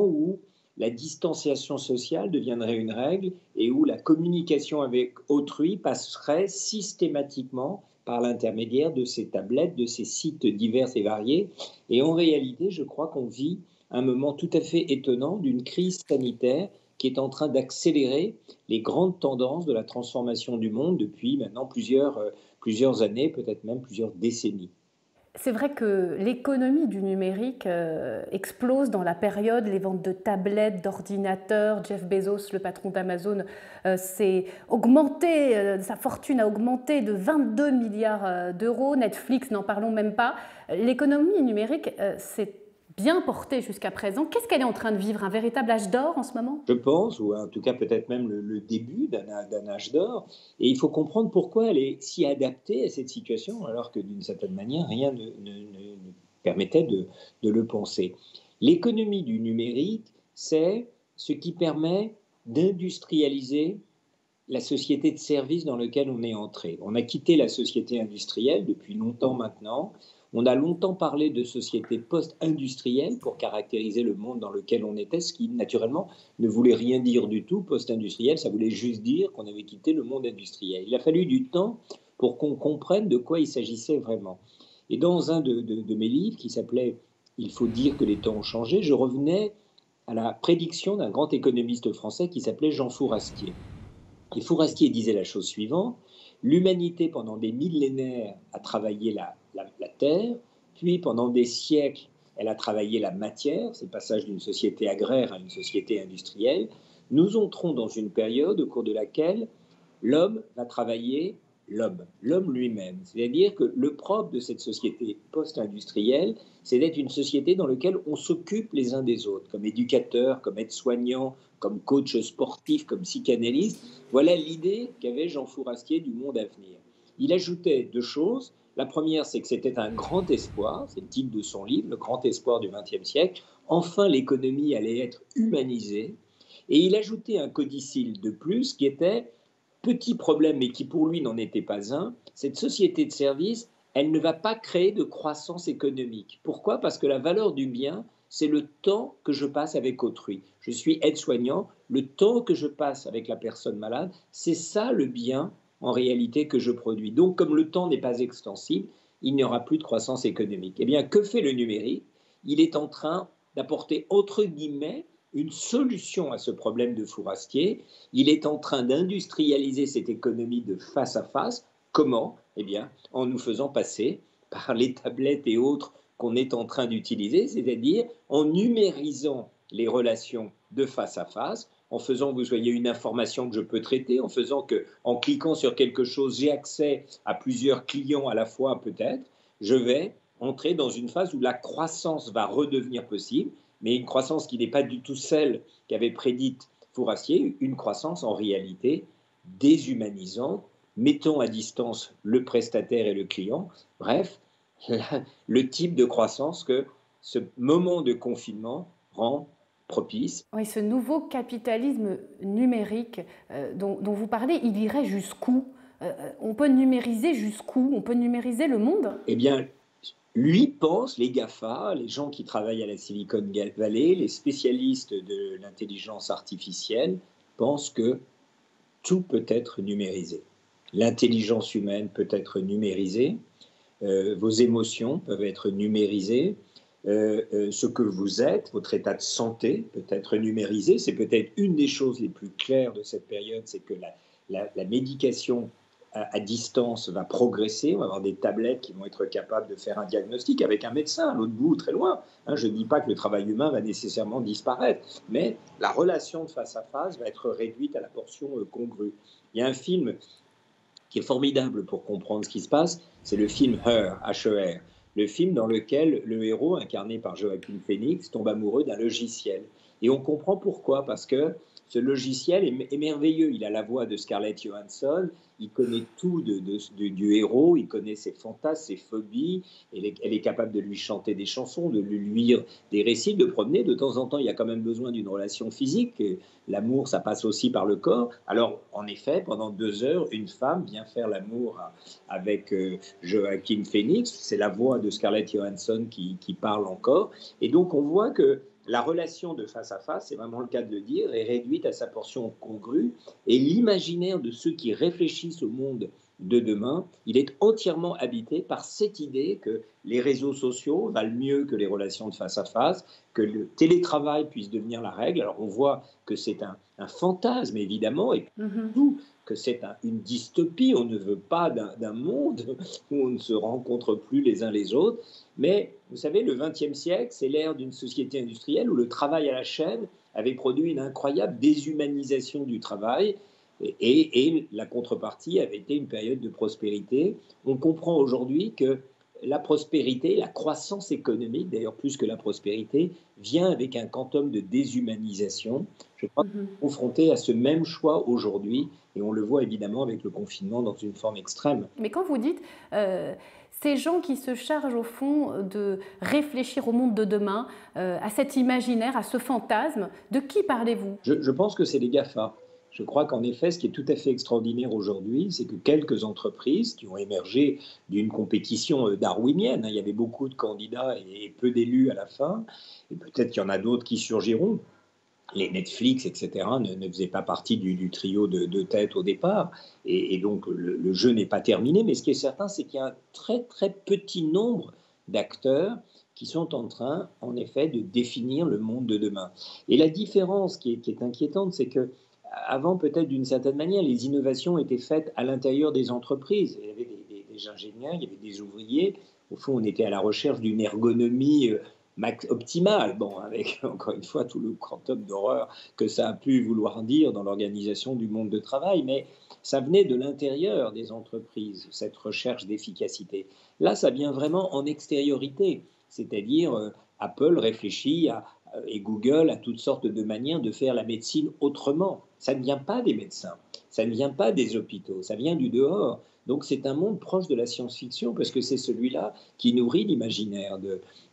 [SPEAKER 6] où la distanciation sociale deviendrait une règle et où la communication avec autrui passerait systématiquement par l'intermédiaire de ces tablettes, de ces sites divers et variés. Et en réalité, je crois qu'on vit un moment tout à fait étonnant d'une crise sanitaire qui est en train d'accélérer les grandes tendances de la transformation du monde depuis maintenant plusieurs années, peut-être même plusieurs décennies.
[SPEAKER 1] C'est vrai que l'économie du numérique explose dans la période, les ventes de tablettes, d'ordinateurs. Jeff Bezos, le patron d'Amazon, s'est augmenté, sa fortune a augmenté de 22 milliards d'euros. Netflix, n'en parlons même pas. L'économie numérique s'est bien portée jusqu'à présent. Qu'est-ce qu'elle est en train de vivre? Un véritable âge d'or en ce moment?
[SPEAKER 6] Je pense, ou en tout cas peut-être même le début d'un âge d'or. Et il faut comprendre pourquoi elle est si adaptée à cette situation, alors que d'une certaine manière, rien ne permettait de le penser. L'économie du numérique, c'est ce qui permet d'industrialiser la société de services dans laquelle on est entré. On a quitté la société industrielle depuis longtemps maintenant. On a longtemps parlé de société post-industrielle pour caractériser le monde dans lequel on était, ce qui, naturellement, ne voulait rien dire du tout. Post-industriel, ça voulait juste dire qu'on avait quitté le monde industriel. Il a fallu du temps pour qu'on comprenne de quoi il s'agissait vraiment. Et dans un de mes livres, qui s'appelait « Il faut dire que les temps ont changé », je revenais à la prédiction d'un grand économiste français qui s'appelait Jean Fourastier. Et Fourastier disait la chose suivante: l'humanité, pendant des millénaires, a travaillé la terre, puis pendant des siècles, elle a travaillé la matière, c'est le passage d'une société agraire à une société industrielle. Nous entrons dans une période au cours de laquelle l'homme va travailler l'homme lui-même. C'est-à-dire que le propre de cette société post-industrielle, c'est d'être une société dans laquelle on s'occupe les uns des autres, comme éducateurs, comme aides-soignants, comme coach sportif, comme psychanalyste. Voilà l'idée qu'avait Jean Fourastier du monde à venir. Il ajoutait 2 choses. La première, c'est que c'était un grand espoir, c'est le titre de son livre, Le grand espoir du XXe siècle. Enfin, l'économie allait être humanisée. Et il ajoutait un codicile de plus qui était petit problème, mais qui pour lui n'en était pas un. Cette société de services, elle ne va pas créer de croissance économique. Pourquoi? Parce que la valeur du bien, c'est le temps que je passe avec autrui. Je suis aide-soignant, le temps que je passe avec la personne malade, c'est ça le bien en réalité que je produis. Donc comme le temps n'est pas extensible, il n'y aura plus de croissance économique. Eh bien, que fait le numérique? Il est en train d'apporter entre guillemets une solution à ce problème de fourastier. Il est en train d'industrialiser cette économie de face à face. Comment? Eh bien, en nous faisant passer par les tablettes et autres qu'on est en train d'utiliser, c'est-à-dire en numérisant les relations de face à face, en faisant que vous soyez une information que je peux traiter, en faisant que, en cliquant sur quelque chose, j'ai accès à plusieurs clients à la fois peut-être, je vais entrer dans une phase où la croissance va redevenir possible, mais une croissance qui n'est pas du tout celle qu'avait prédite Fourastier, une croissance en réalité déshumanisante, mettant à distance le prestataire et le client. Bref, le type de croissance que ce moment de confinement rend propice.
[SPEAKER 1] Oui, ce nouveau capitalisme numérique dont vous parlez, il irait jusqu'où? On peut numériser jusqu'où? On peut numériser le monde?
[SPEAKER 6] Eh bien, lui pense, les GAFA, les gens qui travaillent à la Silicon Valley, les spécialistes de l'intelligence artificielle, pensent que tout peut être numérisé. L'intelligence humaine peut être numérisée, vos émotions peuvent être numérisées, ce que vous êtes, votre état de santé peut être numérisé. C'est peut-être une des choses les plus claires de cette période, c'est que la médication à distance va progresser. On va avoir des tablettes qui vont être capables de faire un diagnostic avec un médecin à l'autre bout, très loin. Je ne dis pas que le travail humain va nécessairement disparaître, mais la relation de face à face va être réduite à la portion congrue. Il y a un film qui est formidable pour comprendre ce qui se passe, c'est le film Her, H-E-R, le film dans lequel le héros, incarné par Joaquin Phoenix, tombe amoureux d'un logiciel. Et on comprend pourquoi, parce que ce logiciel est merveilleux. Il a la voix de Scarlett Johansson, il connaît tout du héros, il connaît ses fantasmes, ses phobies, elle est capable de lui chanter des chansons, de lui lire des récits, de promener. De temps en temps, il y a quand même besoin d'une relation physique. L'amour, ça passe aussi par le corps. Alors, en effet, pendant 2 heures, une femme vient faire l'amour avec Joaquin Phoenix. C'est la voix de Scarlett Johansson qui parle encore. Et donc, on voit que la relation de face à face, c'est vraiment le cas de le dire, est réduite à sa portion congrue. Et l'imaginaire de ceux qui réfléchissent au monde de demain, il est entièrement habité par cette idée que les réseaux sociaux valent mieux que les relations de face à face, que le télétravail puisse devenir la règle. Alors on voit que c'est un fantasme évidemment, et surtout que c'est une dystopie. On ne veut pas d'un monde où on ne se rencontre plus les uns les autres. Mais vous savez, le XXe siècle, c'est l'ère d'une société industrielle où le travail à la chaîne avait produit une incroyable déshumanisation du travail. Et la contrepartie avait été une période de prospérité. On comprend aujourd'hui que la prospérité, la croissance économique, d'ailleurs plus que la prospérité, vient avec un quantum de déshumanisation. Je crois qu'on est confronté à ce même choix aujourd'hui, et on le voit évidemment avec le confinement dans une forme extrême.
[SPEAKER 1] Mais quand vous dites ces gens qui se chargent au fond de réfléchir au monde de demain, à cet imaginaire, à ce fantasme, de qui parlez-vous?
[SPEAKER 6] Je pense que c'est les GAFA. Je crois qu'en effet, ce qui est tout à fait extraordinaire aujourd'hui, c'est que quelques entreprises qui ont émergé d'une compétition darwinienne, il y avait beaucoup de candidats et peu d'élus à la fin, et peut-être qu'il y en a d'autres qui surgiront. Les Netflix, etc., ne faisaient pas partie du trio de tête au départ, et donc le jeu n'est pas terminé. Mais ce qui est certain, c'est qu'il y a un très très petit nombre d'acteurs qui sont en train, en effet, de définir le monde de demain. Et la différence qui est inquiétante, c'est que avant, peut-être d'une certaine manière, les innovations étaient faites à l'intérieur des entreprises. Il y avait des ingénieurs, il y avait des ouvriers. Au fond, on était à la recherche d'une ergonomie optimale. Bon, avec, encore une fois, tout le quantum d'horreur que ça a pu vouloir dire dans l'organisation du monde de travail. Mais ça venait de l'intérieur des entreprises, cette recherche d'efficacité. Là, ça vient vraiment en extériorité. C'est-à-dire, Apple réfléchit et Google a toutes sortes de manières de faire la médecine autrement. Ça ne vient pas des médecins, ça ne vient pas des hôpitaux, ça vient du dehors. Donc c'est un monde proche de la science-fiction parce que c'est celui-là qui nourrit l'imaginaire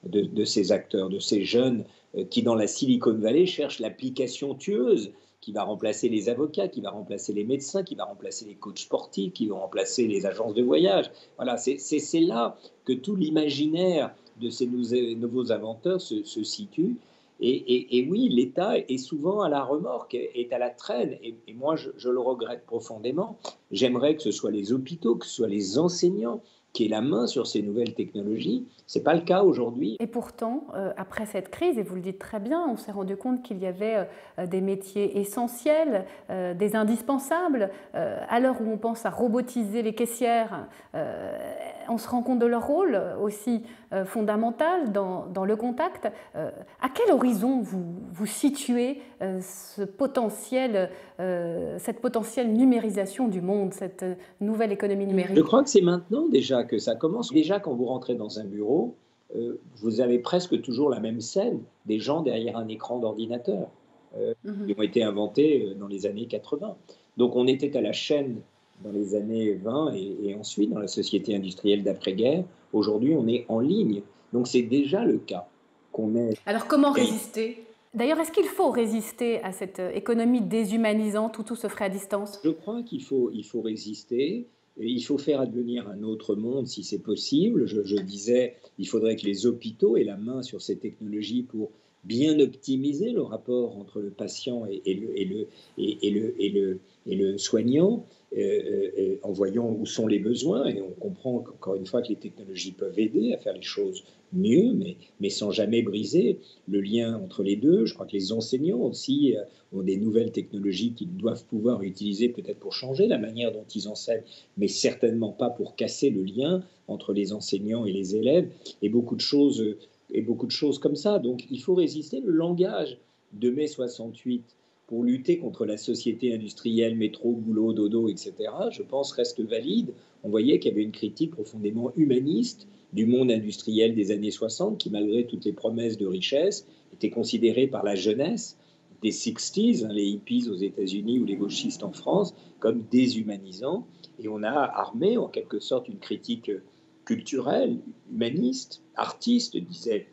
[SPEAKER 6] de ces acteurs, de ces jeunes qui dans la Silicon Valley cherchent l'application tueuse qui va remplacer les avocats, qui va remplacer les médecins, qui va remplacer les coachs sportifs, qui vont remplacer les agences de voyage. Voilà, c'est là que tout l'imaginaire de ces nouveaux inventeurs se situe. Et oui, l'État est souvent à la remorque, est à la traîne. Et moi, je le regrette profondément. J'aimerais que ce soit les hôpitaux, que ce soit les enseignants qui aient la main sur ces nouvelles technologies. Ce n'est pas le cas aujourd'hui.
[SPEAKER 1] Et pourtant, après cette crise, et vous le dites très bien, on s'est rendu compte qu'il y avait des métiers essentiels, des indispensables. À l'heure où on pense à robotiser les caissières, on se rend compte de leur rôle aussi fondamental dans le contact. À quel horizon vous situez cette potentielle numérisation du monde, cette nouvelle économie numérique?
[SPEAKER 6] Je crois que c'est maintenant déjà que ça commence. Déjà, quand vous rentrez dans un bureau, vous avez presque toujours la même scène, des gens derrière un écran d'ordinateur qui ont été inventés dans les années 80. Donc on était à la chaîne dans les années 20 et ensuite dans la société industrielle d'après-guerre. Aujourd'hui, on est en ligne. Donc c'est déjà le cas qu'on est...
[SPEAKER 1] Alors comment résister ? D'ailleurs, est-ce qu'il faut résister à cette économie déshumanisante où tout se ferait à distance?
[SPEAKER 6] Je crois qu'il faut résister. Il faut faire advenir un autre monde si c'est possible. Je disais, il faudrait que les hôpitaux aient la main sur ces technologies pour bien optimiser le rapport entre le patient et le soignant, en voyant où sont les besoins. Et on comprend encore une fois que les technologies peuvent aider à faire les choses mieux, mais sans jamais briser le lien entre les deux. Je crois que les enseignants aussi ont des nouvelles technologies qu'ils doivent pouvoir utiliser peut-être pour changer la manière dont ils enseignent, mais certainement pas pour casser le lien entre les enseignants et les élèves, et beaucoup de choses comme ça. Donc il faut résister. Le langage de mai 68 pour lutter contre la société industrielle, métro, boulot, dodo, etc., je pense reste valide. On voyait qu'il y avait une critique profondément humaniste du monde industriel des années 60 qui, malgré toutes les promesses de richesse, était considéré par la jeunesse des 60s, les hippies aux États-Unis ou les gauchistes en France, comme déshumanisant. Et on a armé en quelque sorte une critique culturelle, humaniste, artiste, disaient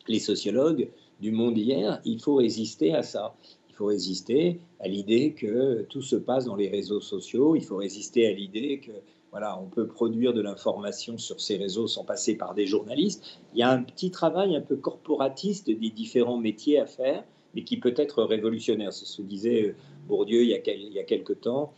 [SPEAKER 6] les sociologues du monde hier. Il faut résister à ça. Il faut résister à l'idée que tout se passe dans les réseaux sociaux. Il faut résister à l'idée que voilà, on peut produire de l'information sur ces réseaux sans passer par des journalistes. Il y a un petit travail un peu corporatiste des différents métiers à faire, mais qui peut être révolutionnaire. C'est ce que disait Bourdieu il y a quelque temps.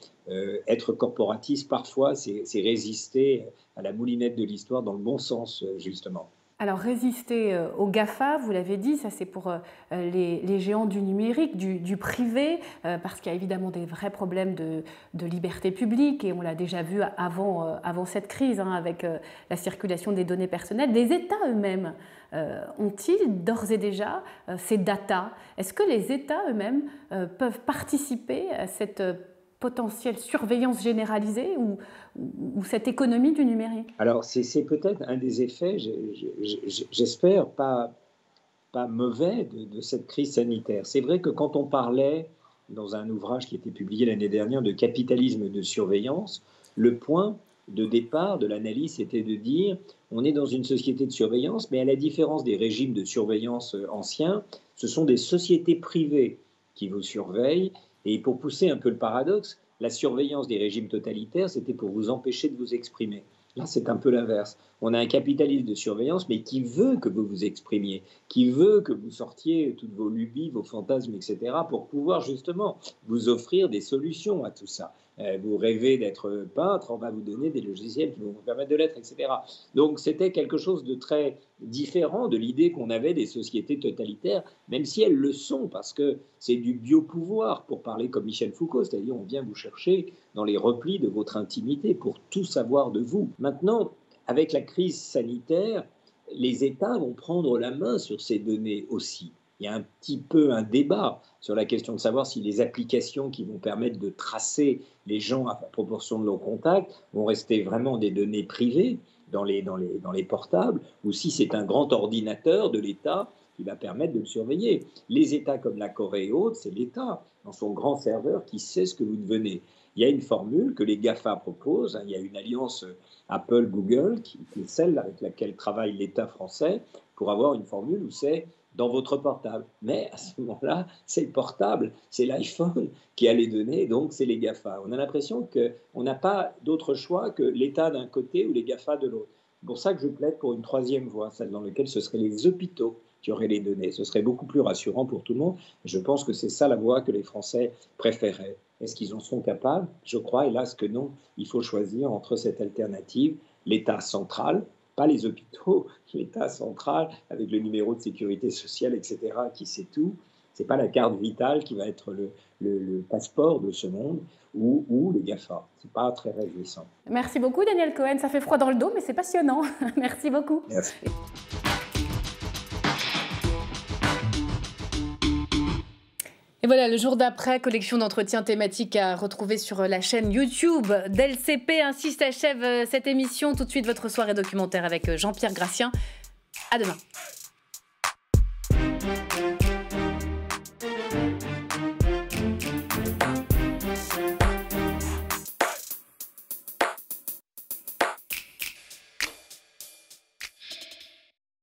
[SPEAKER 6] Être corporatiste, parfois, c'est résister à la moulinette de l'histoire dans le bon sens, justement.
[SPEAKER 1] Alors, résister aux GAFA, vous l'avez dit, ça c'est pour les géants du numérique, du privé, parce qu'il y a évidemment des vrais problèmes de liberté publique, et on l'a déjà vu avant cette crise, avec la circulation des données personnelles. Les États eux-mêmes ont-ils d'ores et déjà ces datas? Est-ce que les États eux-mêmes peuvent participer à cette potentielle surveillance généralisée ou cette économie du numérique?
[SPEAKER 6] Alors, c'est peut-être un des effets, j'espère, pas mauvais de cette crise sanitaire. C'est vrai que quand on parlait, dans un ouvrage qui a été publié l'année dernière, de capitalisme de surveillance, le point de départ de l'analyse, c'était de dire on est dans une société de surveillance, mais à la différence des régimes de surveillance anciens, ce sont des sociétés privées qui vous surveillent. Et pour pousser un peu le paradoxe, la surveillance des régimes totalitaires, c'était pour vous empêcher de vous exprimer. Là, c'est un peu l'inverse. On a un capitalisme de surveillance, mais qui veut que vous vous exprimiez, qui veut que vous sortiez toutes vos lubies, vos fantasmes, etc., pour pouvoir justement vous offrir des solutions à tout ça. Vous rêvez d'être peintre, on va vous donner des logiciels qui vont vous permettre de l'être, etc. Donc c'était quelque chose de très différent de l'idée qu'on avait des sociétés totalitaires, même si elles le sont, parce que c'est du biopouvoir, pour parler comme Michel Foucault, c'est-à-dire on vient vous chercher dans les replis de votre intimité pour tout savoir de vous. Maintenant, avec la crise sanitaire, les États vont prendre la main sur ces données aussi. Il y a un petit peu un débat sur la question de savoir si les applications qui vont permettre de tracer les gens à proportion de nos contacts vont rester vraiment des données privées dans les portables, ou si c'est un grand ordinateur de l'État qui va permettre de le surveiller. Les États comme la Corée et autres, c'est l'État, dans son grand serveur, qui sait ce que vous devenez. Il y a une formule que les GAFA proposent, il y a une alliance Apple-Google, qui est celle avec laquelle travaille l'État français, pour avoir une formule où c'est dans votre portable. Mais à ce moment-là, c'est le portable, c'est l'iPhone qui a les données, donc c'est les GAFA. On a l'impression qu'on n'a pas d'autre choix que l'État d'un côté ou les GAFA de l'autre. C'est pour ça que je plaide pour une troisième voie, celle dans laquelle ce seraient les hôpitaux qui auraient les données. Ce serait beaucoup plus rassurant pour tout le monde. Je pense que c'est ça la voie que les Français préféraient. Est-ce qu'ils en sont capables? Je crois, hélas, que non. Il faut choisir entre cette alternative, l'État central, pas les hôpitaux, l'État central, avec le numéro de sécurité sociale, etc., qui sait tout. Ce n'est pas la carte vitale qui va être le passeport de ce monde, ou les GAFA. Ce n'est pas très réjouissant.
[SPEAKER 1] Merci beaucoup, Daniel Cohen. Ça fait froid dans le dos, mais c'est passionnant. Merci beaucoup.
[SPEAKER 6] Merci.
[SPEAKER 1] Et voilà, le jour d'après, collection d'entretiens thématiques à retrouver sur la chaîne YouTube d'LCP. Ainsi s'achève cette émission. Tout de suite, votre soirée documentaire avec Jean-Pierre Gracien. À demain.